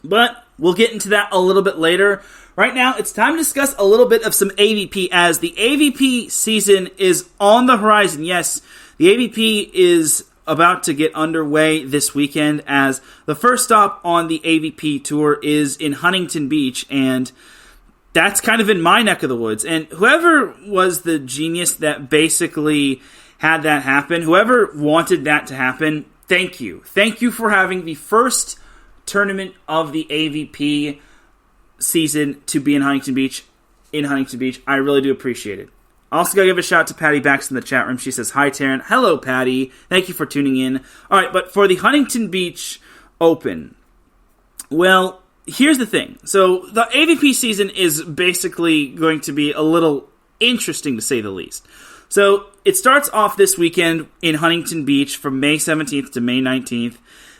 But we'll get into that a little bit later. Right now, it's time to discuss a little bit of some AVP as the AVP season is on the horizon. Yes, the AVP is about to get underway this weekend as the first stop on the AVP tour is in Huntington Beach, and that's kind of in my neck of the woods. And whoever was the genius that basically had that happen, whoever wanted that to happen, thank you. Thank you for having the first tournament of the AVP season to be in Huntington Beach. I really do appreciate it. Also, gotta give a shout out to Patty Bax in the chat room. She says, "Hi, Teran." Hello, Patty. Thank you for tuning in. All right, but for the Huntington Beach Open, well, here's the thing. So the AVP season is basically going to be a little interesting, to say the least. So it starts off this weekend in Huntington Beach from May 17th to May 19th.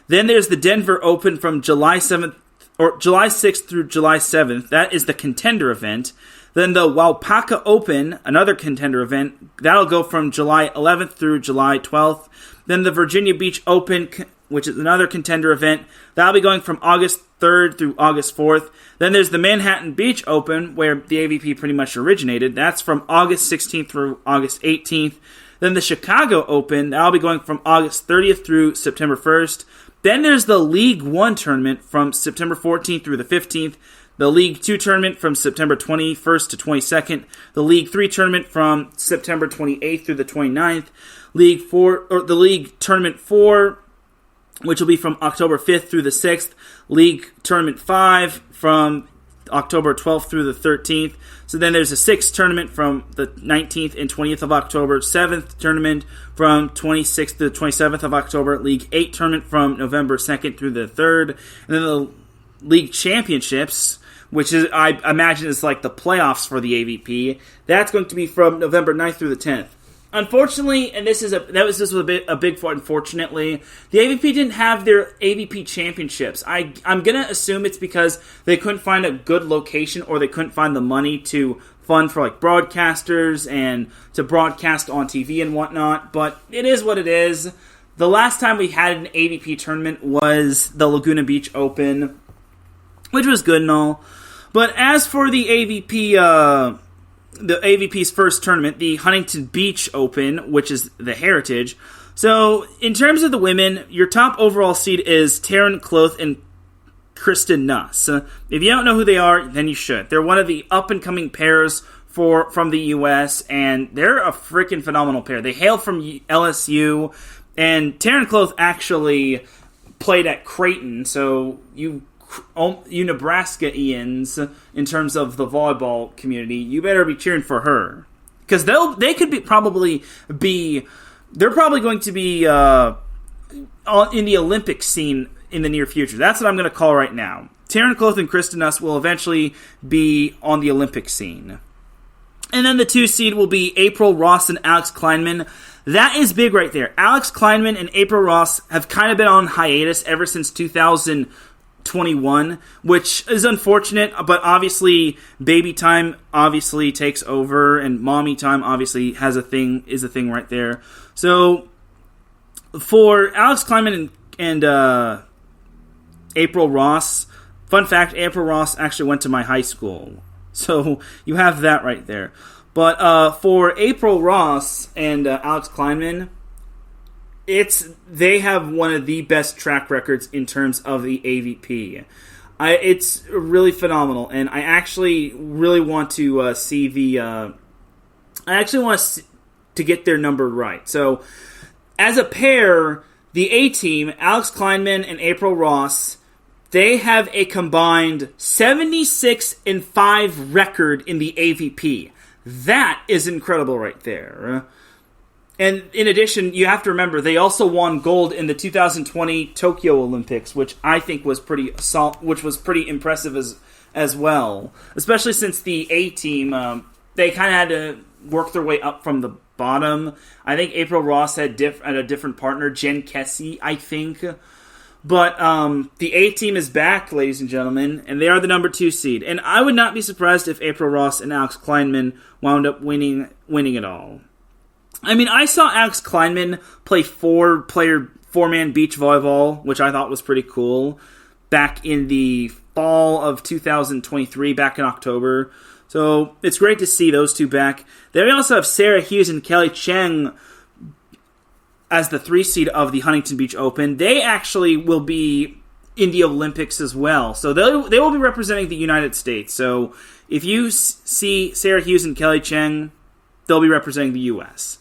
Then there's the Denver Open from July 6th through July 7th. That is the contender event. Then the Waupaca Open, another contender event, that'll go from July 11th through July 12th. Then the Virginia Beach Open, which is another contender event, that'll be going from August 3rd through August 4th. Then there's the Manhattan Beach Open, where the AVP pretty much originated. That's from August 16th through August 18th. Then the Chicago Open, that'll be going from August 30th through September 1st. Then there's the League One tournament from September 14th through the 15th. The League 2 tournament from September 21st to 22nd. The League 3 tournament from September 28th through the 29th. The League Tournament 4, which will be from October 5th through the 6th. League Tournament 5 from October 12th through the 13th. So then there's a 6th tournament from the 19th and 20th of October. 7th tournament from 26th to the 27th of October. League 8 tournament from November 2nd through the 3rd. And then the League Championships, which is, I imagine, is like the playoffs for the AVP. That's going to be from November 9th through the 10th. Unfortunately, and this was a big unfortunately, the AVP didn't have their AVP championships. I'm gonna assume it's because they couldn't find a good location or they couldn't find the money to fund for like broadcasters and to broadcast on TV and whatnot. But it is what it is. The last time we had an AVP tournament was the Laguna Beach Open, which was good and all. But as for the AVP's first tournament, the Huntington Beach Open, which is the Heritage. So, in terms of the women, your top overall seed is Teran Rodriguez and Kristen Nuss. If you don't know who they are, then you should. They're one of the up-and-coming pairs from the U.S., and they're a freaking phenomenal pair. They hail from LSU, and Teran Rodriguez actually played at Creighton, so you Nebraska-ians, in terms of the volleyball community, you better be cheering for her. Because they're probably going to be in the Olympic scene in the near future. That's what I'm going to call right now. Teran Rodriguez and Kristen Nuss will eventually be on the Olympic scene. And then the 2 seed will be April Ross and Alex Kleinman. That is big right there. Alex Kleinman and April Ross have kind of been on hiatus ever since 2021, which is unfortunate, but obviously baby time obviously takes over, and mommy time obviously is a thing right there. So for Alex Kleinman and April Ross, fun fact, April Ross actually went to my high school. So you have that right there. But for April Ross and Alex Kleinman, they have one of the best track records in terms of the AVP. It's really phenomenal, and I actually really want to see to get their number right. So as a pair, the A team, Alex Kleinman and April Ross, they have a combined 76-5 record in the AVP. That is incredible right there. And in addition, you have to remember, they also won gold in the 2020 Tokyo Olympics, which I think was pretty impressive as well. Especially since the A team, they kind of had to work their way up from the bottom. I think April Ross had a different partner, Jen Kessie, I think. But the A team is back, ladies and gentlemen, and they are the number 2 seed. And I would not be surprised if April Ross and Alex Kleinman wound up winning it all. I mean, I saw Alex Kleinman play 4-man beach volleyball, which I thought was pretty cool, back in the fall of 2023, back in October. So it's great to see those two back. Then we also have Sarah Hughes and Kelly Cheng as the 3 seed of the Huntington Beach Open. They actually will be in the Olympics as well. So they will be representing the United States. So if you see Sarah Hughes and Kelly Cheng, they'll be representing the U.S.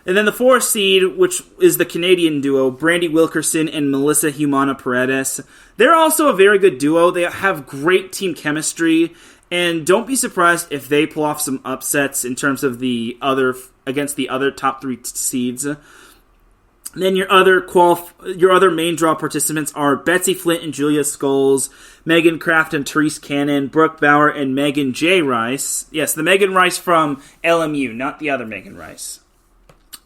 And then the 4 seed, which is the Canadian duo, Brandy Wilkerson and Melissa Humana Paredes. They're also a very good duo. They have great team chemistry. And don't be surprised if they pull off some upsets in terms of against the other top 3 seeds. Then your other main draw participants are Betsy Flint and Julia Scholes, Megan Kraft and Therese Cannon, Brooke Bauer and Megan J. Rice. Yes, the Megan Rice from LMU, not the other Megan Rice.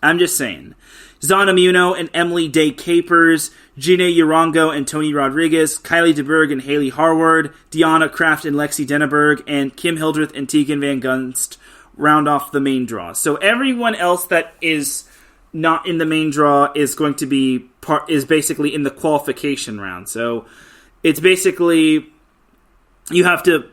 I'm just saying. Zana Muno and Emily Day Capers, Gina Urongo and Tony Rodriguez, Kylie DeBerg and Haley Harward, Deanna Kraft and Lexi Denneberg, and Kim Hildreth and Tegan Van Gunst round off the main draw. So everyone else that is not in the main draw is going to be is basically in the qualification round. So it's basically you have to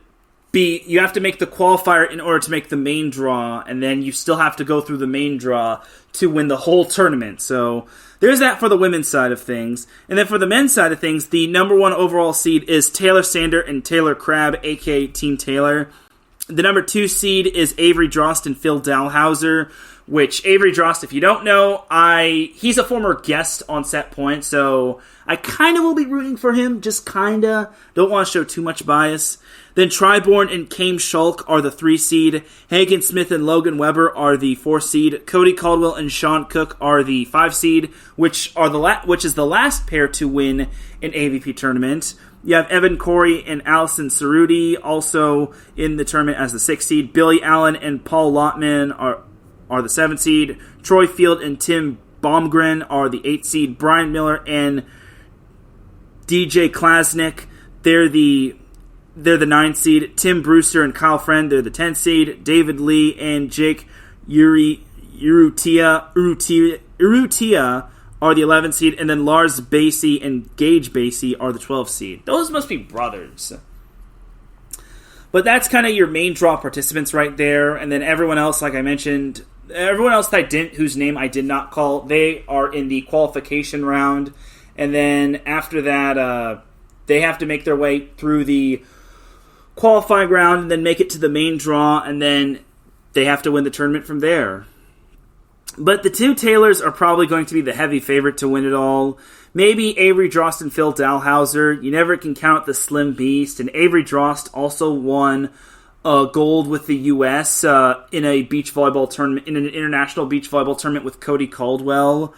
make the qualifier in order to make the main draw, and then you still have to go through the main draw to win the whole tournament. So there's that for the women's side of things. And then for the men's side of things, the number 1 overall seed is Taylor Sander and Taylor Crabb, aka Team Taylor. The number 2 seed is Avery Drost and Phil Dalhauser, which Avery Drost, if you don't know, he's a former guest on Set Point, so I kind of will be rooting for him, just kind of. Don't want to show too much bias. Then Triborn and Kame Schulk are the 3 seed. Hagen Smith and Logan Weber are the 4 seed. Cody Caldwell and Sean Cook are the 5 seed, which is the last pair to win an AVP tournament. You have Evan Corey and Allison Cerruti also in the tournament as the 6 seed. Billy Allen and Paul Lottman are the 7 seed. Troy Field and Tim Baumgren are the 8 seed. Brian Miller and DJ Klasnick, they're the 9 seed. Tim Brewster and Kyle Friend, they're the 10 seed. David Lee and Jake Urrutia are the 11 seed. And then Lars Basie and Gage Basie are the 12 seed. Those must be brothers. But that's kind of your main draw participants right there. And then everyone else, like I mentioned, everyone else whose name I did not call, they are in the qualification round. And then after that, they have to make their way through the qualifying round and then make it to the main draw. And then they have to win the tournament from there. But the two Taylors are probably going to be the heavy favorite to win it all. Maybe Avery Drost and Phil Dalhauser. You never can count the Slim Beast. And Avery Drost also won gold with the U.S. In a beach volleyball tournament, in an international beach volleyball tournament with Cody Caldwell.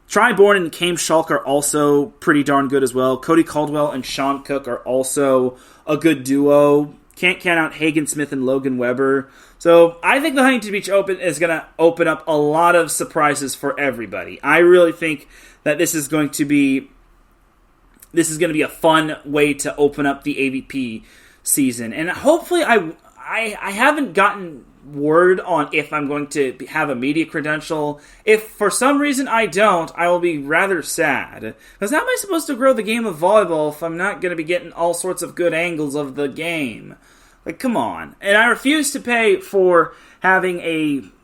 Tri Bourne and Kame Schalk are also pretty darn good as well. Cody Caldwell and Sean Cook are also a good duo. Can't count out Hagen Smith and Logan Weber. So I think the Huntington Beach Open is going to open up a lot of surprises for everybody. I really think that this is going to be a fun way to open up the AVP season. And hopefully I haven't gotten word on if I'm going to have a media credential. If for some reason I don't, I will be rather sad. Because how am I supposed to grow the game of volleyball if I'm not going to be getting all sorts of good angles of the game? Like, come on. And I refuse to pay for having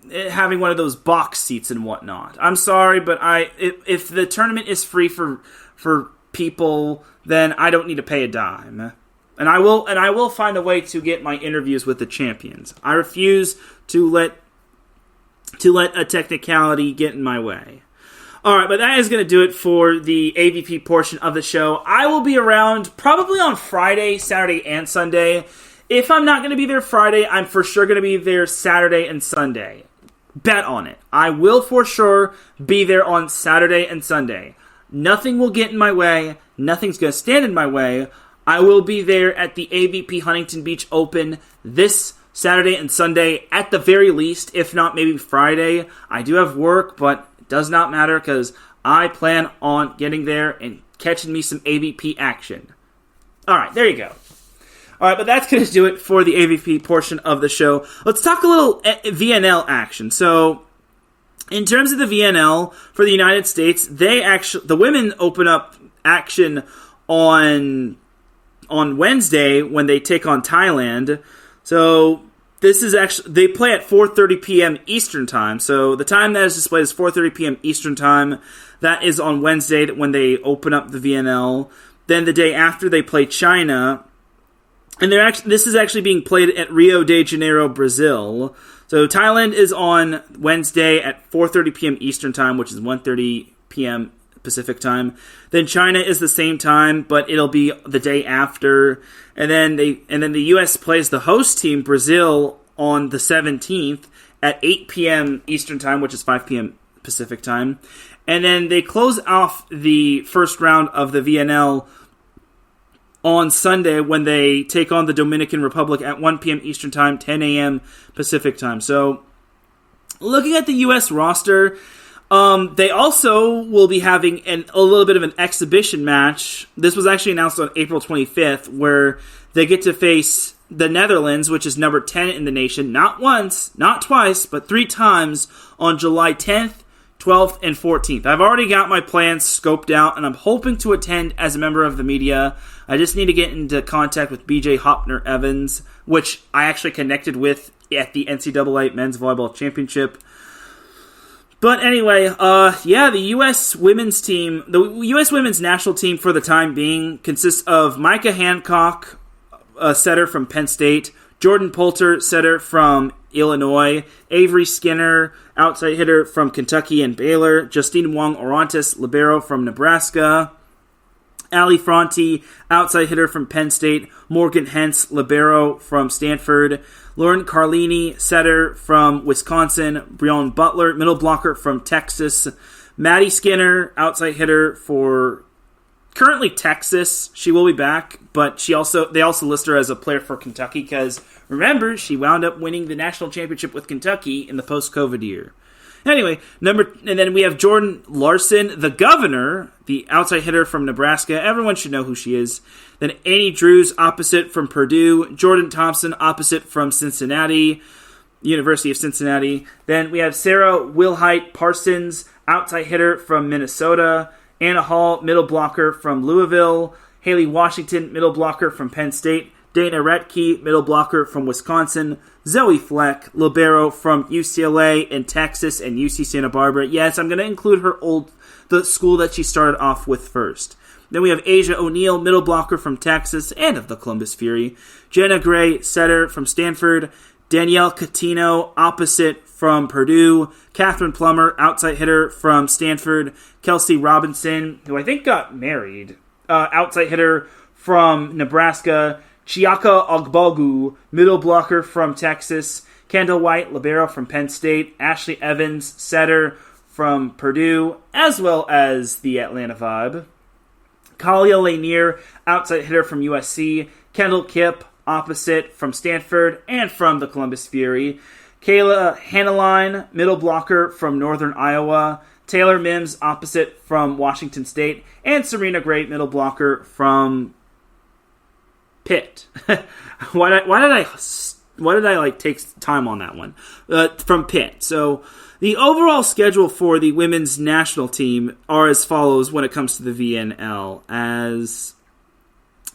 one of those box seats and whatnot. I'm sorry, but if the tournament is free for people, then I don't need to pay a dime. And I will find a way to get my interviews with the champions. I refuse to let a technicality get in my way. All right, but that is going to do it for the AVP portion of the show. I will be around probably on Friday, Saturday, and Sunday. If I'm not going to be there Friday, I'm for sure going to be there Saturday and Sunday. Bet on it. I will for sure be there on Saturday and Sunday. Nothing will get in my way. Nothing's going to stand in my way. I will be there at the AVP Huntington Beach Open this Saturday and Sunday at the very least, if not maybe Friday. I do have work, but it does not matter because I plan on getting there and catching me some AVP action. All right, there you go. All right, but that's going to do it for the AVP portion of the show. Let's talk a little VNL action. So, in terms of the VNL for the United States, the women open up action on Wednesday when they take on Thailand. So this is actually, they play at 4:30 p.m. Eastern time. So the time that is displayed is 4:30 p.m. Eastern time. That is on Wednesday when they open up the VNL. Then the day after they play China. And this is actually being played at Rio de Janeiro, Brazil. So Thailand is on Wednesday at 4:30 p.m. Eastern time, which is 1:30 p.m. Pacific time. Then China is the same time, but it'll be the day after. And then the US plays the host team, Brazil, on the 17th at 8 p.m. Eastern time, which is 5 p.m. Pacific time. And then they close off the first round of the VNL on Sunday when they take on the Dominican Republic at 1 p.m. Eastern time, 10 a.m. Pacific time. So, looking at the U.S. roster, they also will be having a little bit of an exhibition match. This was actually announced on April 25th, where they get to face the Netherlands, which is number 10 in the nation, not once, not twice, but 3 times on July 10th, 12th, and 14th. I've already got my plans scoped out, and I'm hoping to attend as a member of the media. I just need to get into contact with BJ Hopner Evans, which I actually connected with at the NCAA Men's Volleyball Championship. But anyway, the U.S. women's team, the U.S. women's national team for the time being consists of Micah Hancock, a setter from Penn State, Jordan Poulter, setter from Illinois, Avery Skinner, outside hitter from Kentucky and Baylor, Justine Wong-Orantes, libero from Nebraska, Ali Fronti, outside hitter from Penn State, Morgan Hentz, libero from Stanford, Lauren Carlini, setter from Wisconsin, Breon Butler, middle blocker from Texas, Maddie Skinner, outside hitter for currently Texas. She will be back, but they also list her as a player for Kentucky because, remember, she wound up winning the national championship with Kentucky in the post-COVID year. Anyway, and then we have Jordan Larson, the governor, the outside hitter from Nebraska. Everyone should know who she is. Then Annie Drews, opposite from Purdue. Jordan Thompson, opposite from Cincinnati, University of Cincinnati. Then we have Sarah Wilhite Parsons, outside hitter from Minnesota. Anna Hall, middle blocker from Louisville. Haley Washington, middle blocker from Penn State. Dana Retke, middle blocker from Wisconsin. Zoe Fleck, libero from UCLA and Texas and UC Santa Barbara. Yes, I'm going to include the school that she started off with first. Then we have Asia O'Neal, middle blocker from Texas and of the Columbus Fury. Jenna Gray, setter from Stanford. Danielle Catino, opposite from Purdue. Catherine Plummer, outside hitter from Stanford. Kelsey Robinson, who I think got married, outside hitter from Nebraska. Chiaka Ogbogu, middle blocker from Texas. Kendall White, libero from Penn State. Ashley Evans, setter from Purdue, as well as the Atlanta Vibe. Kalia Lanier, outside hitter from USC. Kendall Kipp, opposite from Stanford and from the Columbus Fury. Kayla Hanneline, middle blocker from Northern Iowa. Taylor Mims, opposite from Washington State. And Serena Gray, middle blocker from Pitt. Why did I take time on that one? From Pitt. So the overall schedule for the women's national team are as follows when it comes to the VNL. As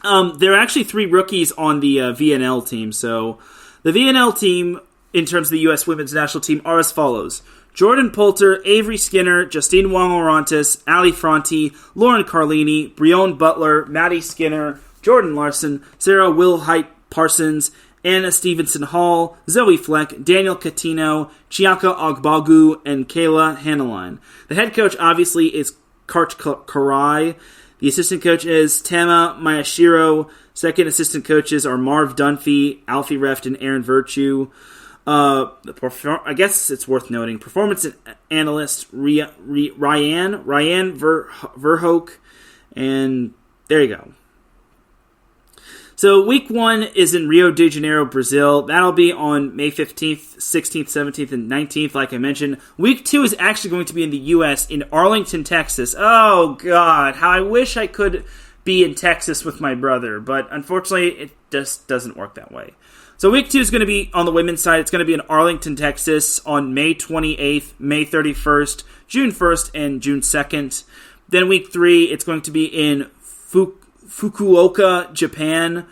there are actually 3 rookies on the VNL team. So the VNL team, in terms of the U.S. women's national team, are as follows. Jordan Poulter, Avery Skinner, Justine Wong-Orantes, Ali Fronti, Lauren Carlini, Breon Butler, Maddie Skinner, Jordan Larson, Sarah Wilhite Parsons, Anna Stevenson Hall, Zoe Fleck, Daniel Catino, Chiaka Ogbogu, and Kayla Hanneline. The head coach, obviously, is Kart Karai. The assistant coach is Tama Mayashiro. Second assistant coaches are Marv Dunphy, Alfie Reft, and Aaron Virtue. I guess it's worth noting, performance analyst Ryan Verhoek, and there you go. So week 1 is in Rio de Janeiro, Brazil. That'll be on May 15th, 16th, 17th, and 19th, like I mentioned. Week 2 is actually going to be in the U.S., in Arlington, Texas. Oh, God, how I wish I could be in Texas with my brother, but unfortunately, it just doesn't work that way. So week 2 is going to be on the women's side. It's going to be in Arlington, Texas on May 28th, May 31st, June 1st, and June 2nd. Then week 3, it's going to be in Fukuoka, Japan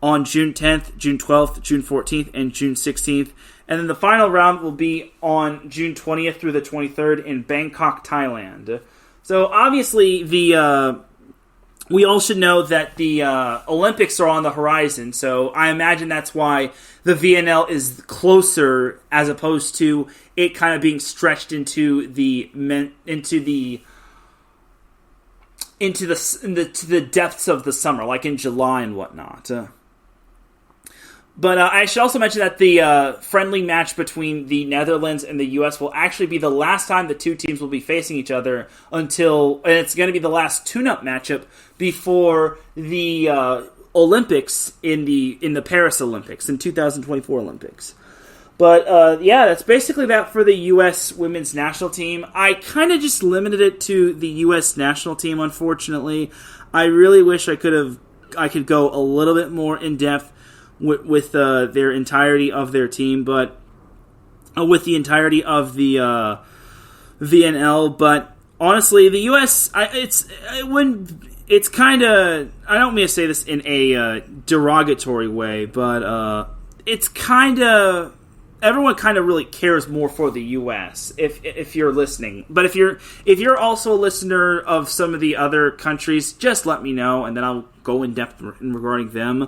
on June 10th, June 12th, June 14th, and June 16th. And then the final round will be on June 20th through the 23rd in Bangkok, Thailand. So obviously we all should know that the Olympics are on the horizon, so I imagine that's why the VNL is closer as opposed to it kind of being stretched into the depths of the summer, like in July and whatnot. But I should also mention that the friendly match between the Netherlands and the U.S. will actually be the last time the two teams will be facing each other and it's going to be the last tune-up matchup before the Olympics in the Paris Olympics, in 2024 Olympics. But that's basically that for the U.S. women's national team. I kind of just limited it to the U.S. national team, unfortunately. I really wish I could go a little bit more in depth with their entirety of their team, but with the entirety of the VNL. But honestly, the U.S. It's kind of, I don't mean to say this in a derogatory way, but it's kind of, everyone kind of really cares more for the U.S. if you're listening. But if you're also a listener of some of the other countries, just let me know, and then I'll go in depth regarding them.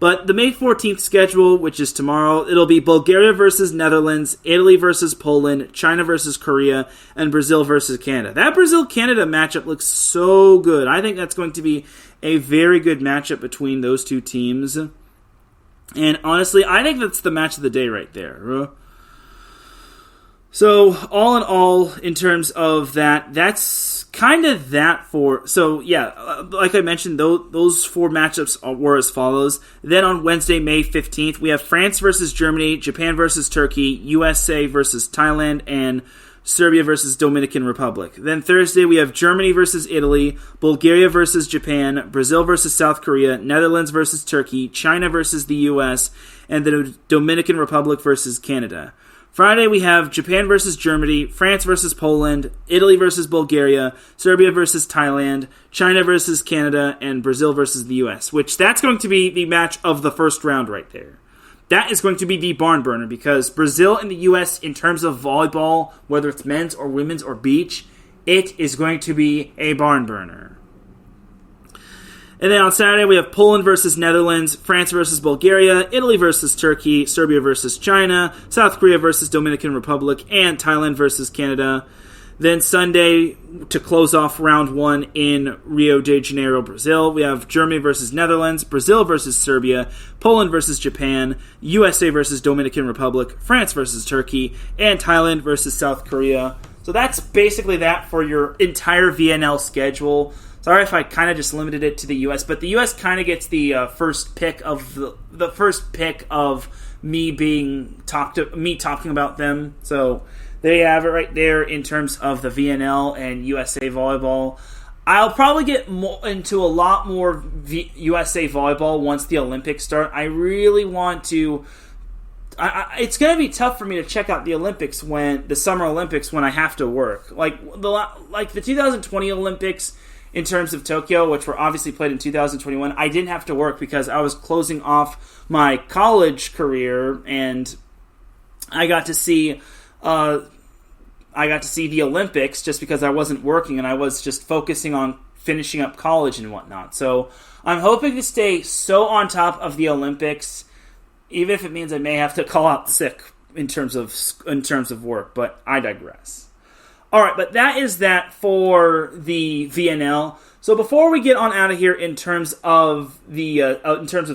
But the May 14th schedule, which is tomorrow, it'll be Bulgaria versus Netherlands, Italy versus Poland, China versus Korea, and Brazil versus Canada. That Brazil-Canada matchup looks so good. I think that's going to be a very good matchup between those two teams. And honestly, I think that's the match of the day right there. So, all in all, in terms of that, that's kind of that for... So, yeah, like I mentioned, those 4 matchups were as follows. Then on Wednesday, May 15th, we have France versus Germany, Japan versus Turkey, USA versus Thailand, and Serbia versus Dominican Republic. Then Thursday, we have Germany versus Italy, Bulgaria versus Japan, Brazil versus South Korea, Netherlands versus Turkey, China versus the US, and the Dominican Republic versus Canada. Friday, we have Japan versus Germany, France versus Poland, Italy versus Bulgaria, Serbia versus Thailand, China versus Canada, and Brazil versus the US, which that's going to be the match of the first round right there. That is going to be the barn burner because Brazil and the US, in terms of volleyball, whether it's men's or women's or beach, it is going to be a barn burner. And then on Saturday, we have Poland versus Netherlands, France versus Bulgaria, Italy versus Turkey, Serbia versus China, South Korea versus Dominican Republic, and Thailand versus Canada. Then Sunday, to close off round 1 in Rio de Janeiro, Brazil, we have Germany versus Netherlands, Brazil versus Serbia, Poland versus Japan, USA versus Dominican Republic, France versus Turkey, and Thailand versus South Korea. So that's basically that for your entire VNL schedule. Sorry if I kind of just limited it to the U.S., but the U.S. kind of gets the first pick of the first pick of me talking about them. So they have it right there in terms of the VNL and USA Volleyball. I'll probably get into a lot more USA Volleyball once the Olympics start. I really want to. It's going to be tough for me to check out the Olympics the Summer Olympics when I have to work. Like the 2020 Olympics in terms of Tokyo, which were obviously played in 2021. I didn't have to work because I was closing off my college career, and I got to see the Olympics just because I wasn't working and I was just focusing on finishing up college and whatnot. So I'm hoping to stay so on top of the Olympics, even if it means I may have to call out sick in terms of work. But I digress. All right, but that is that for the VNL. So before we get on out of here in terms of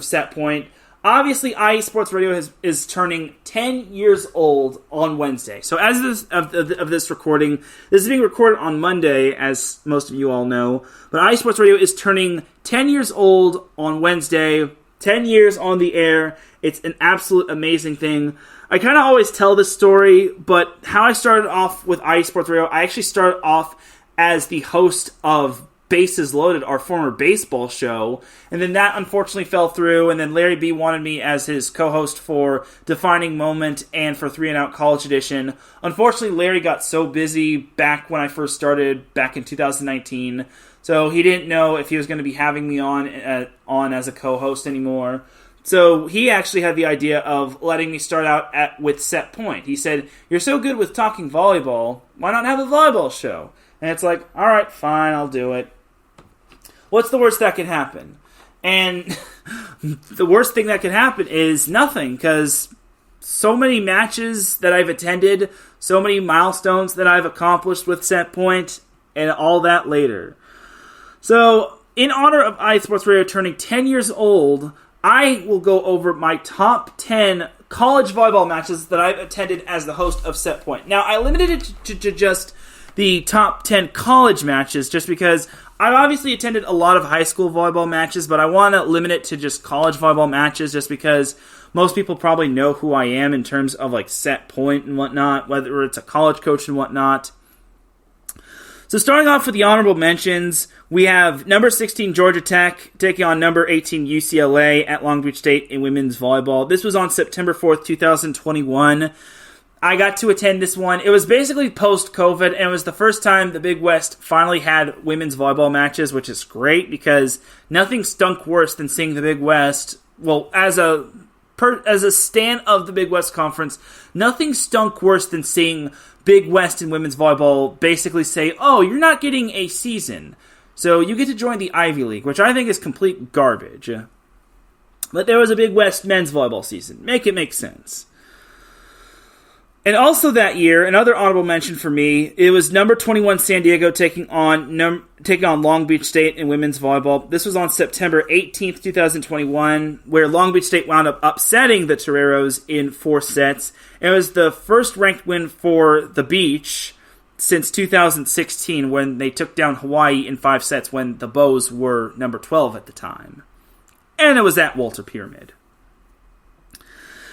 Set Point. Obviously, IE Sports Radio is turning 10 years old on Wednesday. So as of this recording, this is being recorded on Monday, as most of you all know. But IE Sports Radio is turning 10 years old on Wednesday. 10 years on the air. It's an absolute amazing thing. I kind of always tell this story, but how I started off with IE Sports Radio, I actually started off as the host of Bases Loaded, our former baseball show, and then that unfortunately fell through, and then Larry B wanted me as his co-host for Defining Moment and for 3 and Out College Edition. Unfortunately, Larry got so busy back when I first started, back in 2019, so he didn't know if he was going to be having me on as a co-host anymore. So he actually had the idea of letting me start out with Set Point. He said, "You're so good with talking volleyball, why not have a volleyball show?" And it's like, all right, fine, I'll do it. What's the worst that can happen? And the worst thing that can happen is nothing, because so many matches that I've attended, so many milestones that I've accomplished with Set Point, and all that later. So, in honor of IE Sports Radio turning 10 years old, I will go over my top 10 college volleyball matches that I've attended as the host of Set Point. Now, I limited it to just the top 10 college matches just because I've obviously attended a lot of high school volleyball matches, but I want to limit it to just college volleyball matches just because most people probably know who I am in terms of like Set Point and whatnot, whether it's a college coach and whatnot. So starting off with the honorable mentions, we have number 16 Georgia Tech taking on number 18 UCLA at Long Beach State in women's volleyball. This was on September 4th, 2021. I got to attend this one. It was basically post-COVID, and it was the first time the Big West finally had women's volleyball matches, which is great because nothing stunk worse than seeing the Big West. Well, as a stan of the Big West Conference, nothing stunk worse than seeing Big West in women's volleyball basically say, "Oh, you're not getting a season, so you get to join the Ivy League," which I think is complete garbage. But there was a Big West men's volleyball season. Make it make sense. And also that year, another honorable mention for me, it was number 21 San Diego taking on Long Beach State in women's volleyball. This was on September 18th, 2021, where Long Beach State wound up upsetting the Toreros in 4 sets. It was the first ranked win for the Beach since 2016 when they took down Hawaii in 5 sets when the Bows were number 12 at the time. And it was at Walter Pyramid.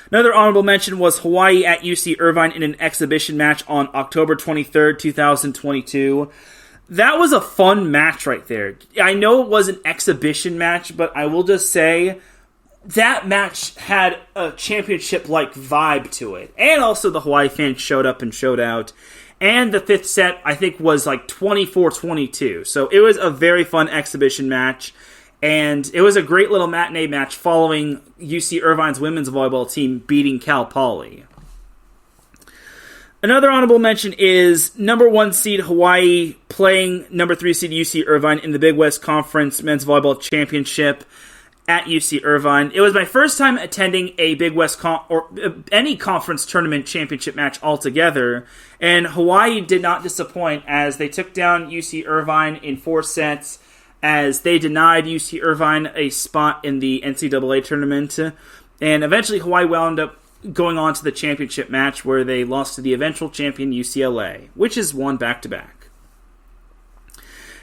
Another honorable mention was Hawaii at UC Irvine in an exhibition match on October 23rd, 2022. That was a fun match right there. I know it was an exhibition match, but I will just say that match had a championship-like vibe to it. And also the Hawaii fans showed up and showed out. And the 5th set, I think, was like 24-22. So it was a very fun exhibition match. And it was a great little matinee match following UC Irvine's women's volleyball team beating Cal Poly. Another honorable mention is number 1 seed Hawaii playing number 3 seed UC Irvine in the Big West Conference Men's Volleyball Championship at UC Irvine. It was my first time attending a Big West or any conference tournament championship match altogether, and Hawaii did not disappoint as they took down UC Irvine in 4 sets as they denied UC Irvine a spot in the NCAA tournament, and eventually Hawaii wound up going on to the championship match where they lost to the eventual champion UCLA, which is won back-to-back.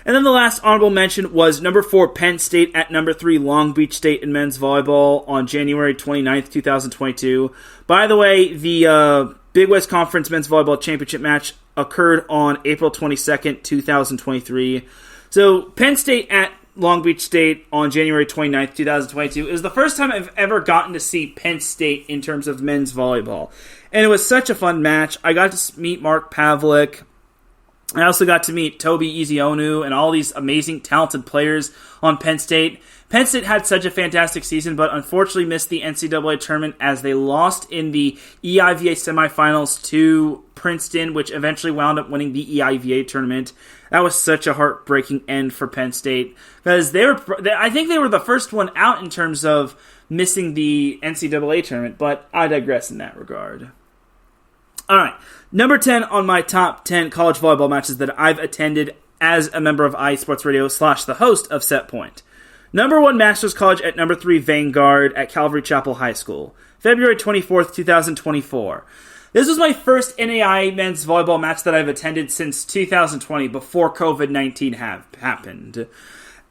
And then the last honorable mention was number 4 Penn State at number 3 Long Beach State in men's volleyball on January 29th, 2022. By the way, the Big West Conference Men's Volleyball Championship match occurred on April 22nd, 2023. So Penn State at Long Beach State on January 29th, 2022 is the first time I've ever gotten to see Penn State in terms of men's volleyball. And it was such a fun match. I got to meet Mark Pavlik. I also got to meet Toby Ezeonu and all these amazing, talented players on Penn State. Penn State had such a fantastic season, but unfortunately missed the NCAA tournament as they lost in the EIVA semifinals to Princeton, which eventually wound up winning the EIVA tournament. That was such a heartbreaking end for Penn State because I think they were the first one out in terms of missing the NCAA tournament, but I digress in that regard. All right, number 10 on my top 10 college volleyball matches that I've attended as a member of iSports Radio / the host of Set Point. Number 1 Masters College at number 3 Vanguard at Calvary Chapel High School, February 24th, 2024. This was my first NAI men's volleyball match that I've attended since 2020, before COVID-19 happened.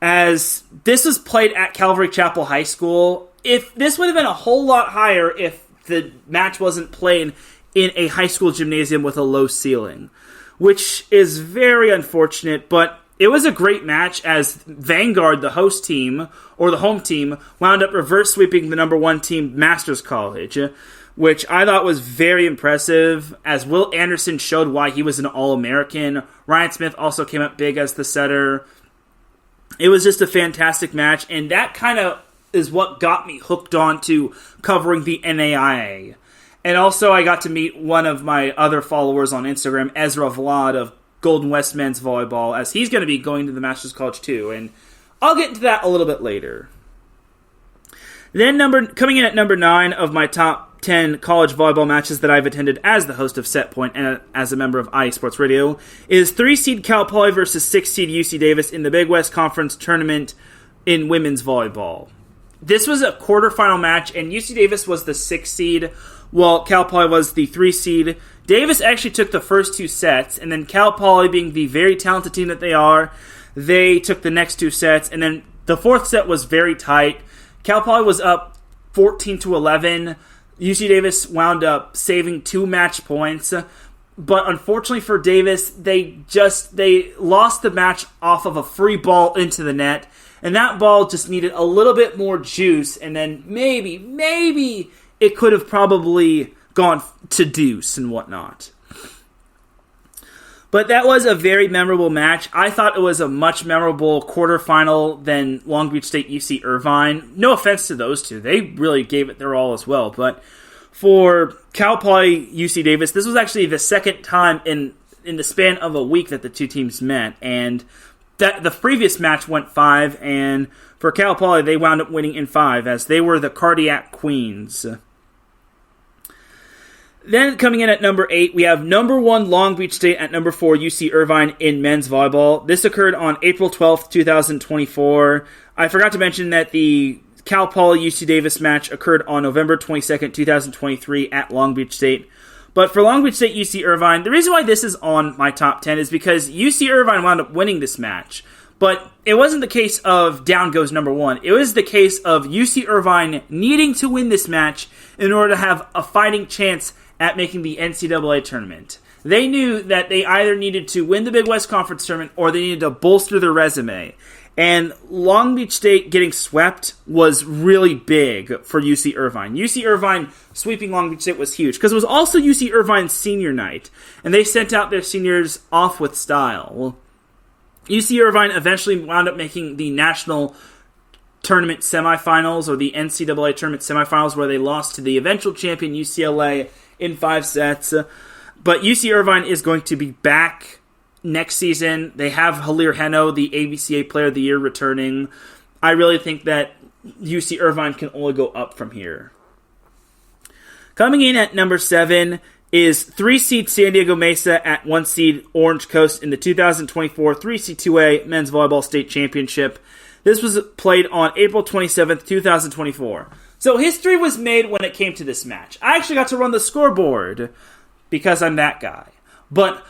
As this was played at Calvary Chapel High School, if this would have been a whole lot higher if the match wasn't played in a high school gymnasium with a low ceiling, which is very unfortunate, but it was a great match as Vanguard, the host team, or the home team, wound up reverse sweeping the number 1 team, Masters College, which I thought was very impressive, as Will Anderson showed why he was an All-American. Ryan Smith also came up big as the setter. It was just a fantastic match, and that kind of is what got me hooked on to covering the NAIA. And also I got to meet one of my other followers on Instagram, Ezra Vlad of Golden West Men's Volleyball, as he's going to be going to the Masters College too, and I'll get into that a little bit later. Then coming in at number 9 of my top 10 college volleyball matches that I've attended as the host of Set Point and as a member of iSports Radio is 3 seed Cal Poly versus 6 seed UC Davis in the Big West Conference Tournament in women's volleyball. This was a quarterfinal match, and UC Davis was the 6 seed, while Cal Poly was the 3 seed. Davis actually took the first 2 sets, and then Cal Poly, being the very talented team that they are, they took the next 2 sets, and then the 4th set was very tight. Cal Poly was up 14-11. UC Davis wound up saving 2 match points, but unfortunately for Davis, they lost the match off of a free ball into the net, and that ball just needed a little bit more juice, and then maybe it could have probably gone to deuce and whatnot. But that was a very memorable match. I thought it was a much memorable quarterfinal than Long Beach State UC Irvine. No offense to those two. They really gave it their all as well. But for Cal Poly UC Davis, this was actually the second time in the span of a week that the two teams met. And that the previous match went 5. And for Cal Poly, they wound up winning in 5 as they were the Cardiac Queens. Then coming in at number 8, we have number 1 Long Beach State at number 4 UC Irvine in men's volleyball. This occurred on April 12th, 2024. I forgot to mention that the Cal Poly UC Davis match occurred on November 22nd, 2023 at Long Beach State. But for Long Beach State UC Irvine, the reason why this is on my top 10 is because UC Irvine wound up winning this match. But it wasn't the case of down goes number 1. It was the case of UC Irvine needing to win this match in order to have a fighting chance at making the NCAA tournament. They knew that they either needed to win the Big West Conference tournament or they needed to bolster their resume. And Long Beach State getting swept was really big for UC Irvine. UC Irvine sweeping Long Beach State was huge because it was also UC Irvine's senior night, and they sent out their seniors off with style. UC Irvine eventually wound up making the national tournament semifinals, or the NCAA tournament semifinals, where they lost to the eventual champion UCLA in 5 sets. But UC Irvine is going to be back next season. They have Halir Heno, the ABCA Player of the Year, returning. I really think that UC Irvine can only go up from here. Coming in at number 7 is 3-seed San Diego Mesa at 1-seed Orange Coast in the 2024 3C2A Men's Volleyball State Championship. This was played on April 27th, 2024. So history was made when it came to this match. I actually got to run the scoreboard because I'm that guy. But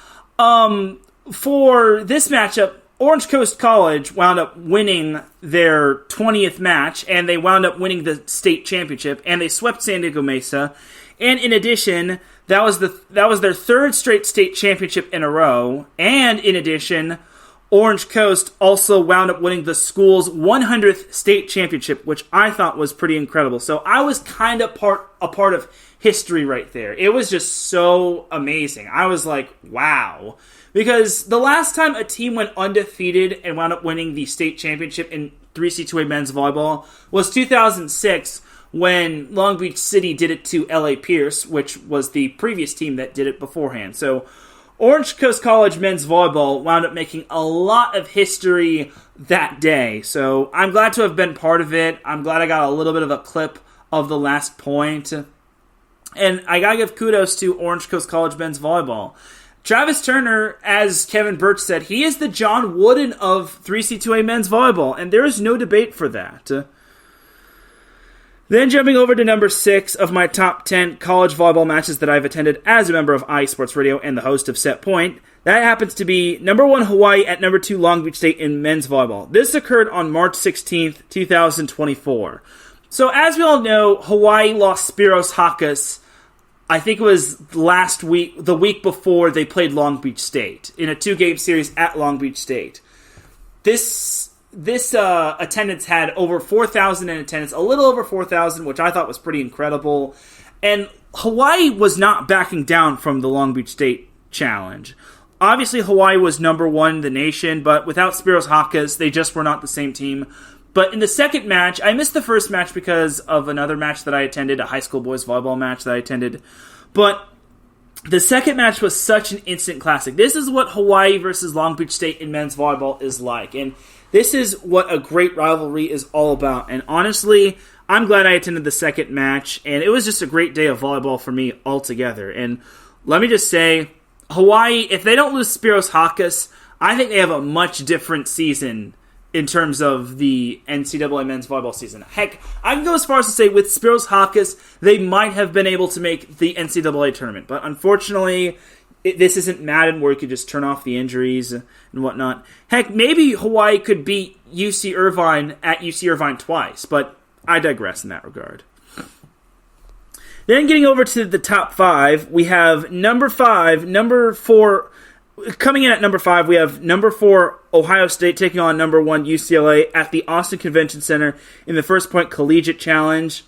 for this matchup, Orange Coast College wound up winning their 20th match, and they wound up winning the state championship, and they swept San Diego Mesa. And in addition, that was their third straight state championship in a row. And in addition, Orange Coast also wound up winning the school's 100th state championship, which I thought was pretty incredible. So I was kind of a part of history right there. It was just so amazing. I was like, wow. Because the last time a team went undefeated and wound up winning the state championship in 3C2A men's volleyball was 2006, when Long Beach City did it to LA Pierce, which was the previous team that did it beforehand. So Orange Coast College men's volleyball wound up making a lot of history that day. So I'm glad to have been part of it. I'm glad I got a little bit of a clip of the last point. And I gotta give kudos to Orange Coast College men's volleyball. Travis Turner, as Kevin Birch said, he is the John Wooden of 3C2A men's volleyball, and there is no debate for that. Then jumping over to number 6 of my top 10 college volleyball matches that I've attended as a member of iSports Radio and the host of Set Point, that happens to be number 1 Hawaii at number 2 Long Beach State in men's volleyball. This occurred on March 16th, 2024. So as we all know, Hawaii lost Spiros Hakas, I think it was the week before they played Long Beach State in a 2-game series at Long Beach State. This attendance had over 4,000 in attendance, a little over 4,000, which I thought was pretty incredible. And Hawaii was not backing down from the Long Beach State challenge. Obviously, Hawaii was number 1 in the nation, but without Spiros Hakas, they just were not the same team. But in the second match, I missed the first match because of another match that I attended, a high school boys volleyball match that I attended. But the second match was such an instant classic. This is what Hawaii versus Long Beach State in men's volleyball is like. And this is what a great rivalry is all about. And honestly, I'm glad I attended the second match. And it was just a great day of volleyball for me altogether. And let me just say, Hawaii, if they don't lose Spiros Hakas, I think they have a much different season in terms of the NCAA men's volleyball season. Heck, I can go as far as to say with Spiros Hakas, they might have been able to make the NCAA tournament. But unfortunately, this isn't Madden where you could just turn off the injuries and whatnot. Heck, maybe Hawaii could beat UC Irvine at UC Irvine twice, but I digress in that regard. Then getting over to the top 5, we have number 4. Coming in at number 5, we have number 4 Ohio State taking on number 1 UCLA at the Austin Convention Center in the First Point Collegiate Challenge.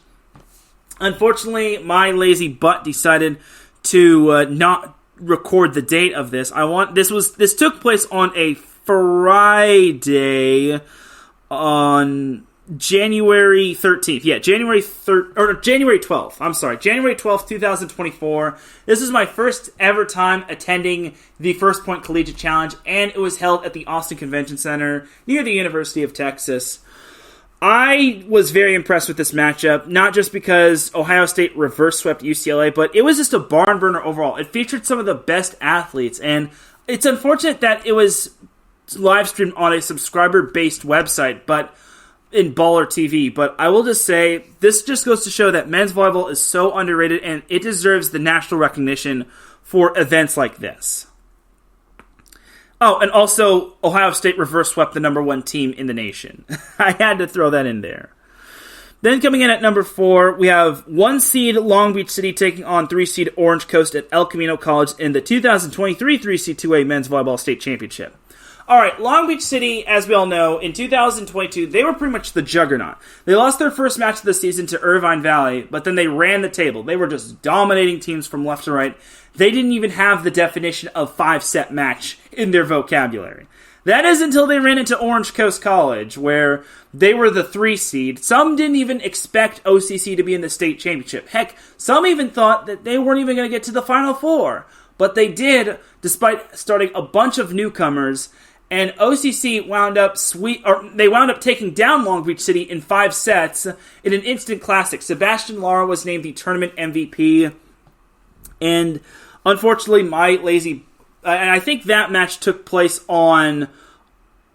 Unfortunately, my lazy butt decided to not record the date of this. This took place on a Friday on January 13th. Yeah, January 12th. I'm sorry, January 12th, 2024. This is my first ever time attending the First Point Collegiate Challenge, and it was held at the Austin Convention Center near the University of Texas. I was very impressed with this matchup, not just because Ohio State reverse swept UCLA, but it was just a barn burner overall. It featured some of the best athletes, and it's unfortunate that it was live streamed on a subscriber-based website, but in Baller TV, but I will just say, this just goes to show that men's volleyball is so underrated, and it deserves the national recognition for events like this. Oh, and also, Ohio State reverse swept the number 1 team in the nation. I had to throw that in there. Then coming in at number 4, we have 1 seed Long Beach City taking on 3 seed Orange Coast at El Camino College in the 2023 3C2A Men's Volleyball State Championship. Alright, Long Beach City, as we all know, in 2022, they were pretty much the juggernaut. They lost their first match of the season to Irvine Valley, but then they ran the table. They were just dominating teams from left to right. They didn't even have the definition of 5-set match in their vocabulary. That is until they ran into Orange Coast College, where they were the 3 seed. Some didn't even expect OCC to be in the state championship. Heck, some even thought that they weren't even going to get to the Final Four. But they did, despite starting a bunch of newcomers, and OCC wound up taking down Long Beach City in 5 sets in an instant classic. Sebastian Lara was named the tournament MVP, and unfortunately, and I think that match took place on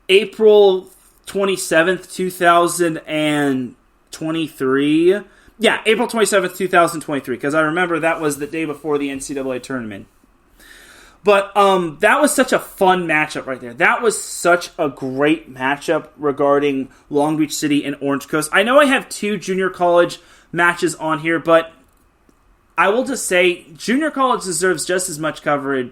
April 27th, 2023. Yeah, April 27th, 2023, because I remember that was the day before the NCAA tournament. But that was such a fun matchup right there. That was such a great matchup regarding Long Beach City and Orange Coast. I know I have 2 junior college matches on here, but I will just say junior college deserves just as much coverage.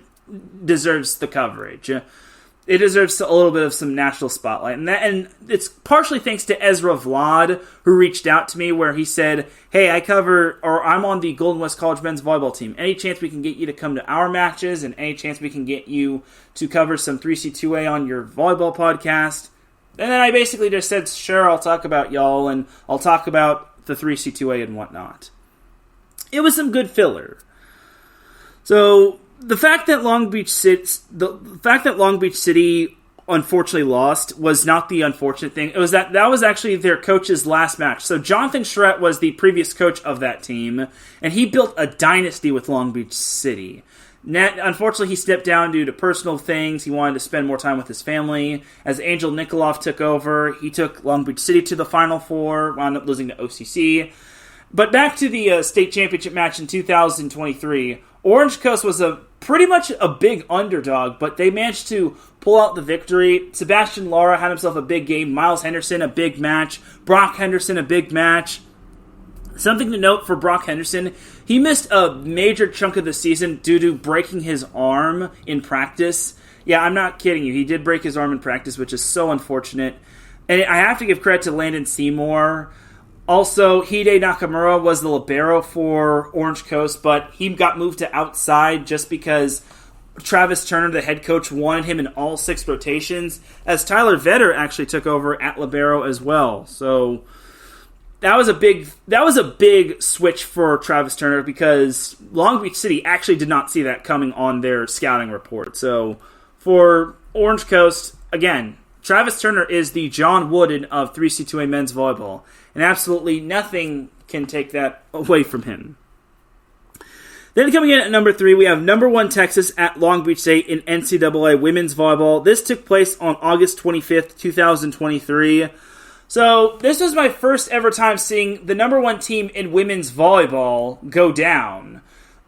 Deserves the coverage. It deserves a little bit of some national spotlight. And it's partially thanks to Ezra Vlad, who reached out to me where he said, hey, I'm on the Golden West College men's volleyball team. Any chance we can get you to come to our matches, and any chance we can get you to cover some 3C2A on your volleyball podcast? And then I basically just said, sure, I'll talk about y'all, and I'll talk about the 3C2A and whatnot. It was some good filler. So the fact that Long Beach City unfortunately lost was not the unfortunate thing. It was that was actually their coach's last match. So Jonathan Charette was the previous coach of that team, and he built a dynasty with Long Beach City. Unfortunately, he stepped down due to personal things. He wanted to spend more time with his family. As Angel Nikolov took over, he took Long Beach City to the Final Four, wound up losing to OCC. But back to the state championship match in 2023, Orange Coast was pretty much a big underdog, but they managed to pull out the victory. Sebastian Lara had himself a big game. Miles Henderson, a big match. Brock Henderson, a big match. Something to note for Brock Henderson, he missed a major chunk of the season due to breaking his arm in practice. Yeah, I'm not kidding you. He did break his arm in practice, which is so unfortunate. And I have to give credit to Landon Seymour. Also, Hide Nakamura was the libero for Orange Coast, but he got moved to outside just because Travis Turner, the head coach, wanted him in all 6 rotations, as Tyler Vetter actually took over at libero as well. So that was a big switch for Travis Turner, because Long Beach City actually did not see that coming on their scouting report. So for Orange Coast, again, Travis Turner is the John Wooden of 3C2A men's volleyball, and absolutely nothing can take that away from him. Then coming in at number 3, we have number 1 Texas at Long Beach State in NCAA women's volleyball. This took place on August 25th, 2023. So this was my first ever time seeing the number 1 team in women's volleyball go down.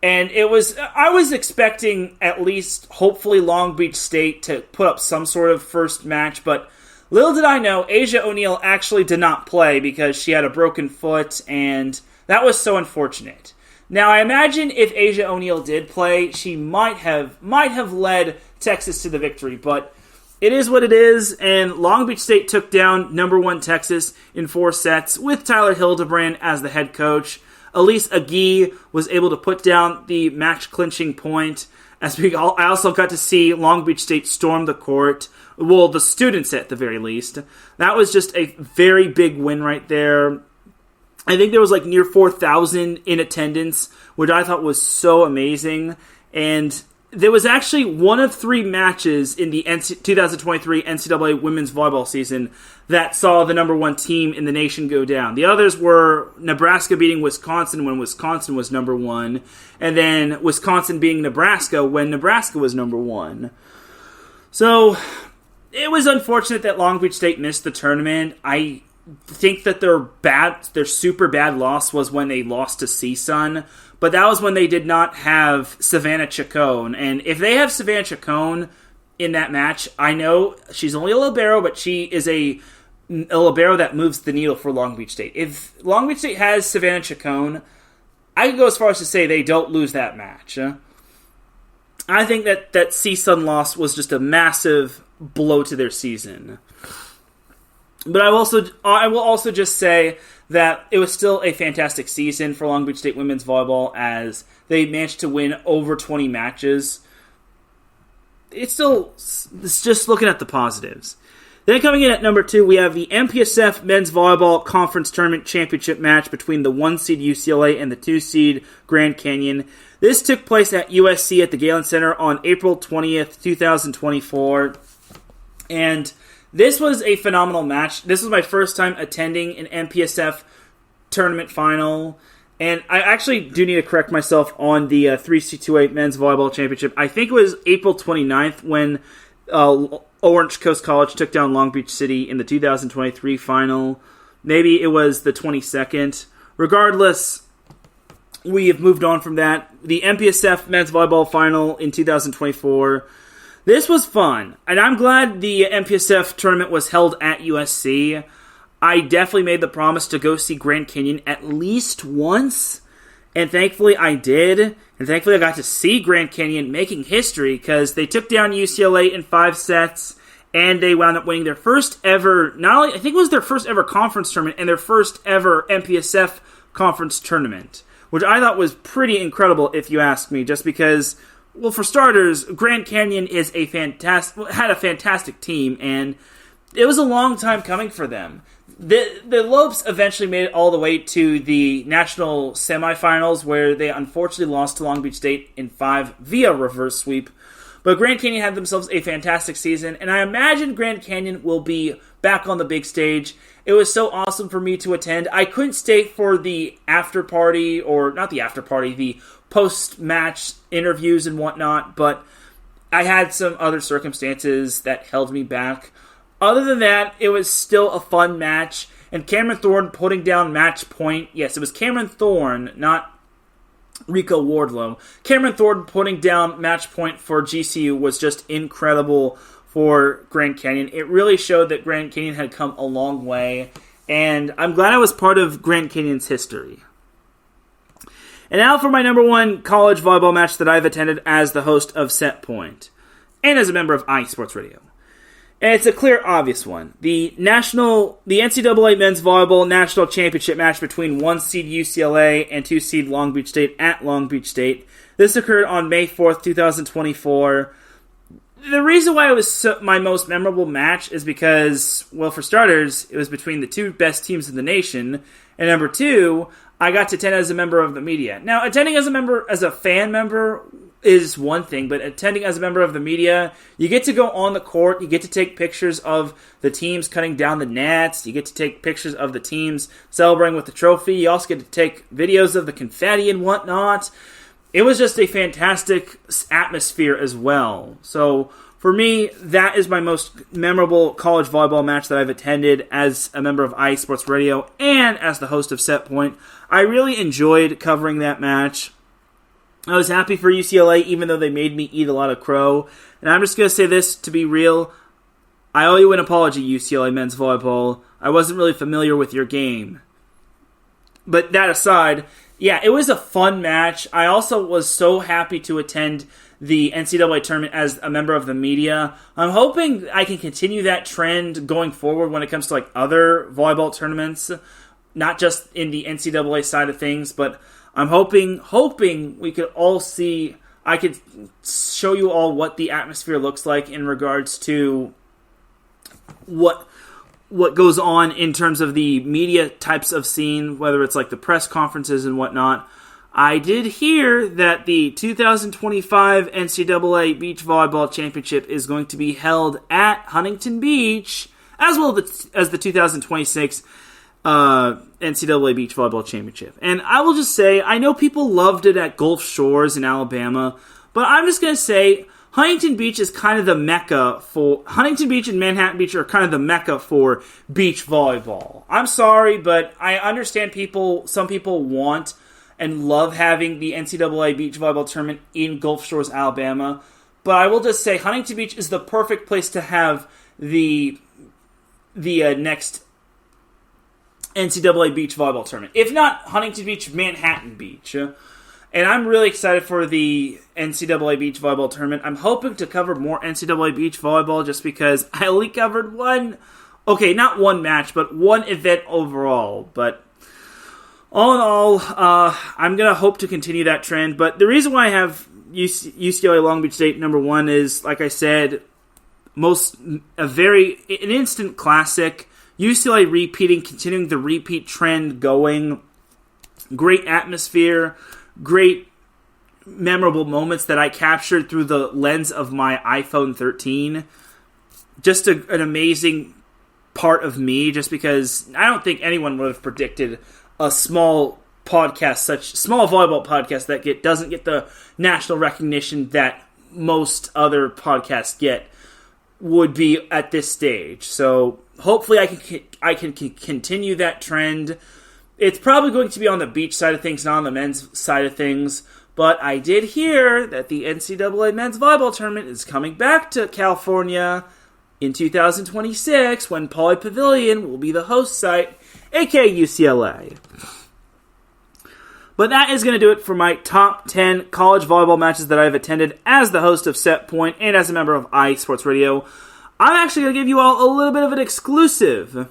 And I was expecting at least, hopefully, Long Beach State to put up some sort of first match, but little did I know, Asia O'Neal actually did not play because she had a broken foot, and that was so unfortunate. Now, I imagine if Asia O'Neal did play, she might have led Texas to the victory, but it is what it is, and Long Beach State took down number 1 Texas in 4 sets with Tyler Hildebrand as the head coach. Elise Agee was able to put down the match-clinching point. I also got to see Long Beach State storm the court. Well, the students at the very least. That was just a very big win right there. I think there was near 4,000 in attendance, which I thought was so amazing. And there was actually one of 3 matches in the 2023 NCAA women's volleyball season that saw the number 1 team in the nation go down. The others were Nebraska beating Wisconsin when Wisconsin was number 1, and then Wisconsin beating Nebraska when Nebraska was number 1. So it was unfortunate that Long Beach State missed the tournament. I think that their super bad loss was when they lost to CSUN, but that was when they did not have Savannah Chacon. And if they have Savannah Chacon in that match, I know she's only a libero, but she is a libero that moves the needle for Long Beach State. If Long Beach State has Savannah Chacon, I can go as far as to say they don't lose that match. I think that CSUN loss was just a massive blow to their season. But I will also just say that it was still a fantastic season for Long Beach State women's volleyball as they managed to win over 20 matches. It's just looking at the positives. Then coming in at number 2, we have the MPSF Men's Volleyball Conference Tournament Championship match between the 1-seed UCLA and the 2-seed Grand Canyon. This took place at USC at the Galen Center on April 20th, 2024. And this was a phenomenal match. This was my first time attending an MPSF tournament final. And I actually do need to correct myself on the 3C28 Men's Volleyball Championship. I think it was April 29th when Orange Coast College took down Long Beach City in the 2023 final. Maybe it was the 22nd. Regardless, we have moved on from that. The MPSF Men's Volleyball Final in 2024. This was fun, and I'm glad the MPSF tournament was held at USC. I definitely made the promise to go see Grand Canyon at least once, and thankfully I did. And thankfully I got to see Grand Canyon making history because they took down UCLA in 5 sets, and they wound up winning their first ever, not only, I think it was their first ever conference tournament and their first ever MPSF conference tournament, which I thought was pretty incredible if you ask me, just because, well, for starters, Grand Canyon is had a fantastic team, and it was a long time coming for them. The Lopes eventually made it all the way to the national semifinals, where they unfortunately lost to Long Beach State in 5 via reverse sweep. But Grand Canyon had themselves a fantastic season, and I imagine Grand Canyon will be back on the big stage. It was so awesome for me to attend. I couldn't stay for the after party, or not the after party, the post-match interviews and whatnot, but I had some other circumstances that held me back. Other than that, it was still a fun match, and Cameron Thorne putting down match point. Yes, it was Cameron Thorne, not Rico Wardlow. Cameron Thorne putting down match point for GCU was just incredible for Grand Canyon. It really showed that Grand Canyon had come a long way, and I'm glad I was part of Grand Canyon's history. And now for my number 1 college volleyball match that I've attended as the host of Set Point, and as a member of iSports Radio. And it's a clear, obvious one. The NCAA Men's Volleyball National Championship match between 1-seed UCLA and 2-seed Long Beach State at Long Beach State. This occurred on May 4th, 2024. The reason why it was my most memorable match is because, well, for starters, it was between the 2 best teams in the nation, and number 2, I got to attend as a member of the media. Now, attending as a fan member is one thing, but attending as a member of the media, you get to go on the court, you get to take pictures of the teams cutting down the nets, you get to take pictures of the teams celebrating with the trophy, you also get to take videos of the confetti and whatnot. It was just a fantastic atmosphere as well. So, for me, that is my most memorable college volleyball match that I've attended as a member of iSports Radio and as the host of Set Point. I really enjoyed covering that match. I was happy for UCLA, even though they made me eat a lot of crow. And I'm just going to say this to be real. I owe you an apology, UCLA men's volleyball. I wasn't really familiar with your game. But that aside, yeah, it was a fun match. I also was so happy to attend the NCAA tournament as a member of the media. I'm hoping I can continue that trend going forward when it comes to like other volleyball tournaments, not just in the NCAA side of things, but I'm hoping we could all see, I could show you all what the atmosphere looks like in regards to what goes on in terms of the media types of scene, whether it's like the press conferences and whatnot. I did hear that the 2025 NCAA Beach Volleyball Championship is going to be held at Huntington Beach, as well as the 2026 NCAA Beach Volleyball Championship. And I will just say, I know people loved it at Gulf Shores in Alabama, but I'm just going to say Huntington Beach is kind of the mecca for... Huntington Beach and Manhattan Beach are kind of the mecca for beach volleyball. I'm sorry, but I understand some people want and love having the NCAA Beach Volleyball Tournament in Gulf Shores, Alabama. But I will just say Huntington Beach is the perfect place to have the next NCAA Beach Volleyball Tournament. If not Huntington Beach, Manhattan Beach. And I'm really excited for the NCAA Beach Volleyball Tournament. I'm hoping to cover more NCAA Beach Volleyball just because I only covered not one match, but one event overall. But all in all, I'm going to hope to continue that trend. But the reason why I have UCLA Long Beach State number 1 is, like I said, an instant classic. UCLA continuing the repeat trend going. Great atmosphere, great memorable moments that I captured through the lens of my iPhone 13. Just an amazing part of me, just because I don't think anyone would have predicted a small volleyball podcast that doesn't get the national recognition that most other podcasts get would be at this stage. So hopefully I can continue that trend. It's probably going to be on the beach side of things, not on the men's side of things. But I did hear that the NCAA men's volleyball tournament is coming back to California in 2026 when Pauley Pavilion will be the host site, aka UCLA. But that is going to do it for my top 10 college volleyball matches that I've attended as the host of Set Point and as a member of iSports Radio. I'm actually going to give you all a little bit of an exclusive.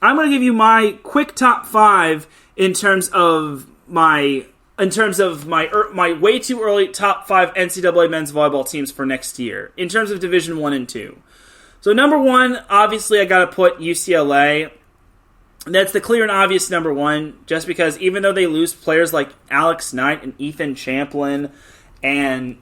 I'm going to give you my quick top 5 in terms of my way too early top 5 NCAA men's volleyball teams for next year in terms of Division 1 and 2. So number 1, obviously I got to put UCLA. That's the clear and obvious number 1, just because even though they lose players like Alex Knight and Ethan Champlin and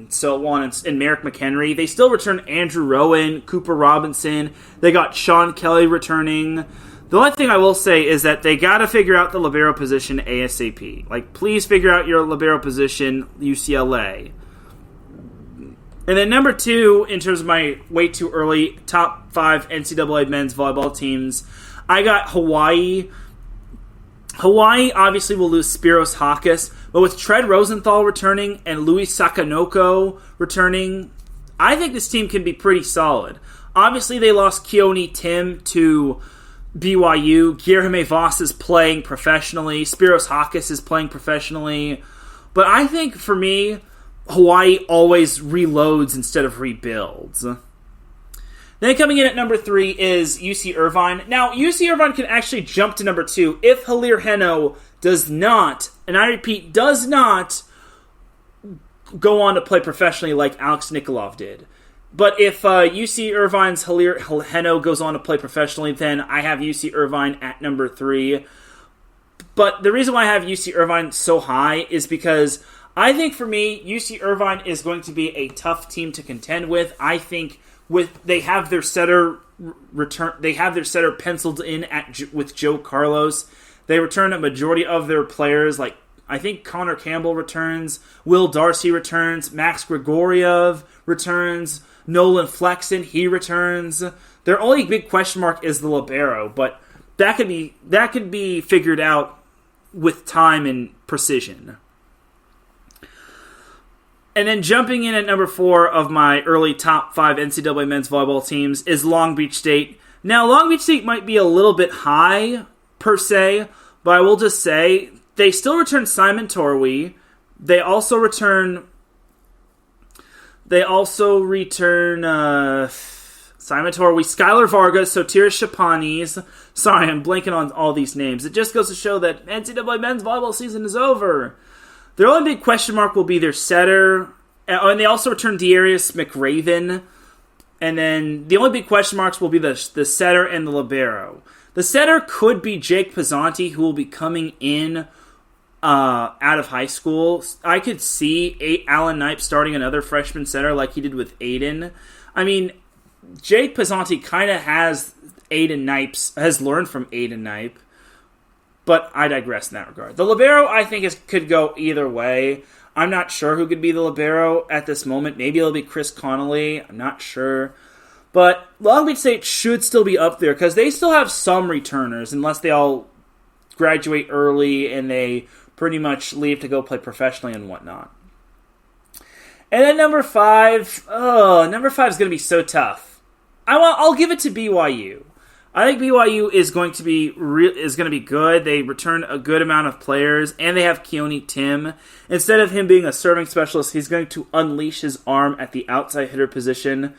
so on and Merrick McHenry, they still return Andrew Rowan, Cooper Robinson. They got Sean Kelly returning. The only thing I will say is that they got to figure out the libero position ASAP. Like, please figure out your libero position, UCLA. And then number 2, in terms of my way too early top 5 NCAA men's volleyball teams, I got Hawaii. Hawaii obviously will lose Spiros Hakas, but with Tread Rosenthal returning and Luis Sakanoko returning, I think this team can be pretty solid. Obviously, they lost Keone Tim to BYU. Guilherme Voss is playing professionally. Spiros Hakas is playing professionally. But I think, for me, Hawaii always reloads instead of rebuilds. Then coming in at number 3 is UC Irvine. Now, UC Irvine can actually jump to number 2 if Halir Heno does not, and I repeat, does not go on to play professionally like Alex Nikolov did. But if UC Irvine's Halir Heno goes on to play professionally, then I have UC Irvine at number 3. But the reason why I have UC Irvine so high is because I think, for me, UC Irvine is going to be a tough team to contend with. I think they have their setter penciled in with Joe Carlos. They return a majority of their players, like I think Connor Campbell returns, Will Darcy returns, Max Grigoriev returns, Nolan Flexen, he returns. Their only big question mark is the libero, but that could be figured out with time and precision. And then jumping in at number 4 of my early top 5 NCAA men's volleyball teams is Long Beach State. Now, Long Beach State might be a little bit high, per se, but I will just say they still return Simon Torwey. They also return Simon Torwey, Skylar Vargas, Sotiris Chapanis. Sorry, I'm blanking on all these names. It just goes to show that NCAA men's volleyball season is over. Their only big question mark will be their setter. And they also return Darius McRaven. And then the only big question marks will be the setter and the libero. The setter could be Jake Pizzanti, who will be coming in out of high school. I could see Alan Knipe starting another freshman setter like he did with Aiden. I mean, Jake Pizzanti kind of has learned from Aiden Knipe. But I digress in that regard. The libero, I think, could go either way. I'm not sure who could be the libero at this moment. Maybe it'll be Chris Connolly. I'm not sure. But Long Beach State should still be up there because they still have some returners, unless they all graduate early and they pretty much leave to go play professionally and whatnot. And then number 5. Number 5 is going to be so tough. I'll give it to BYU. I think BYU is going to be good. They return a good amount of players, and they have Keone Tim. Instead of him being a serving specialist, he's going to unleash his arm at the outside hitter position.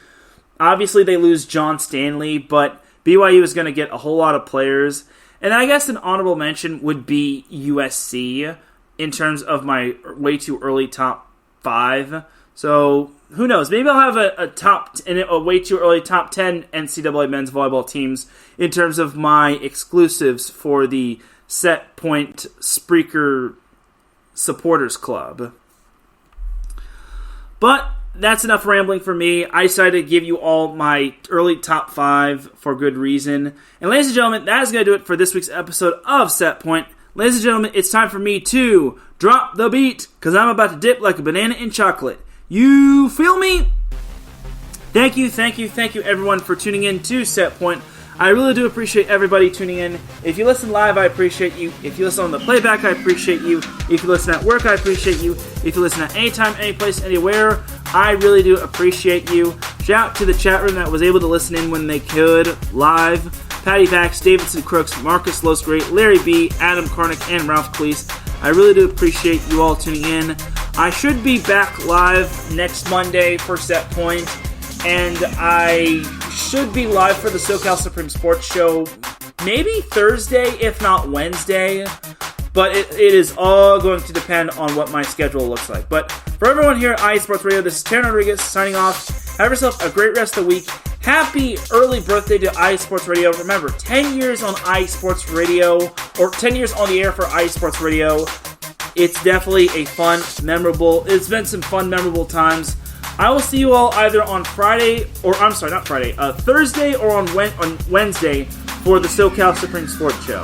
Obviously, they lose John Stanley, but BYU is going to get a whole lot of players. And I guess an honorable mention would be USC in terms of my way too early top 5. So who knows? Maybe I'll have a way too early top 10 NCAA men's volleyball teams in terms of my exclusives for the Set Point Spreaker Supporters Club. But that's enough rambling for me. I decided to give you all my early top 5 for good reason. And ladies and gentlemen, that is going to do it for this week's episode of Set Point. Ladies and gentlemen, it's time for me to drop the beat, because I'm about to dip like a banana in chocolate. You feel me? Thank you everyone for tuning in to Set Point. I really do appreciate everybody tuning in. If you listen live, I appreciate you. If you listen on the playback, I appreciate you. If you listen at work, I appreciate you. If you listen at any time, any place, anywhere, I really do appreciate you. Shout out to the chat room that was able to listen in when they could, live. Patty Vax, Davidson Crooks, Marcus Losgreat, Larry B., Adam Karnick, and Ralph Cleese. I really do appreciate you all tuning in. I should be back live next Monday for Set Point, and I should be live for the SoCal Supreme Sports Show maybe Thursday, if not Wednesday, but it is all going to depend on what my schedule looks like. But for everyone here at IE Sports Radio, this is Teran Rodriguez signing off. Have yourself a great rest of the week. Happy early birthday to IE Sports Radio. Remember, 10 years on IE Sports Radio, or 10 years on the air for IE Sports Radio. It's definitely it's been some fun, memorable times. I will see you all either on Thursday or on Wednesday for the SoCal Supreme Sports Show.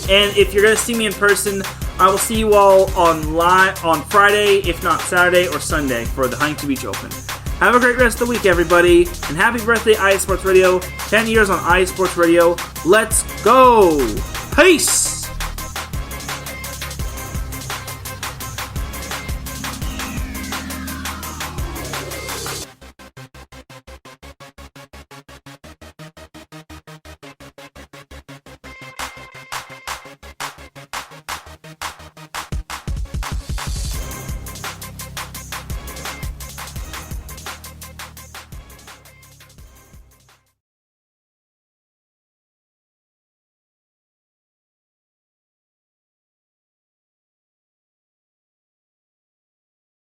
And if you're going to see me in person, I will see you all on Friday, if not Saturday or Sunday, for the Huntington Beach Open. Have a great rest of the week, everybody, and happy birthday, IE Sports Radio. 10 years on IE Sports Radio. Let's go! Peace!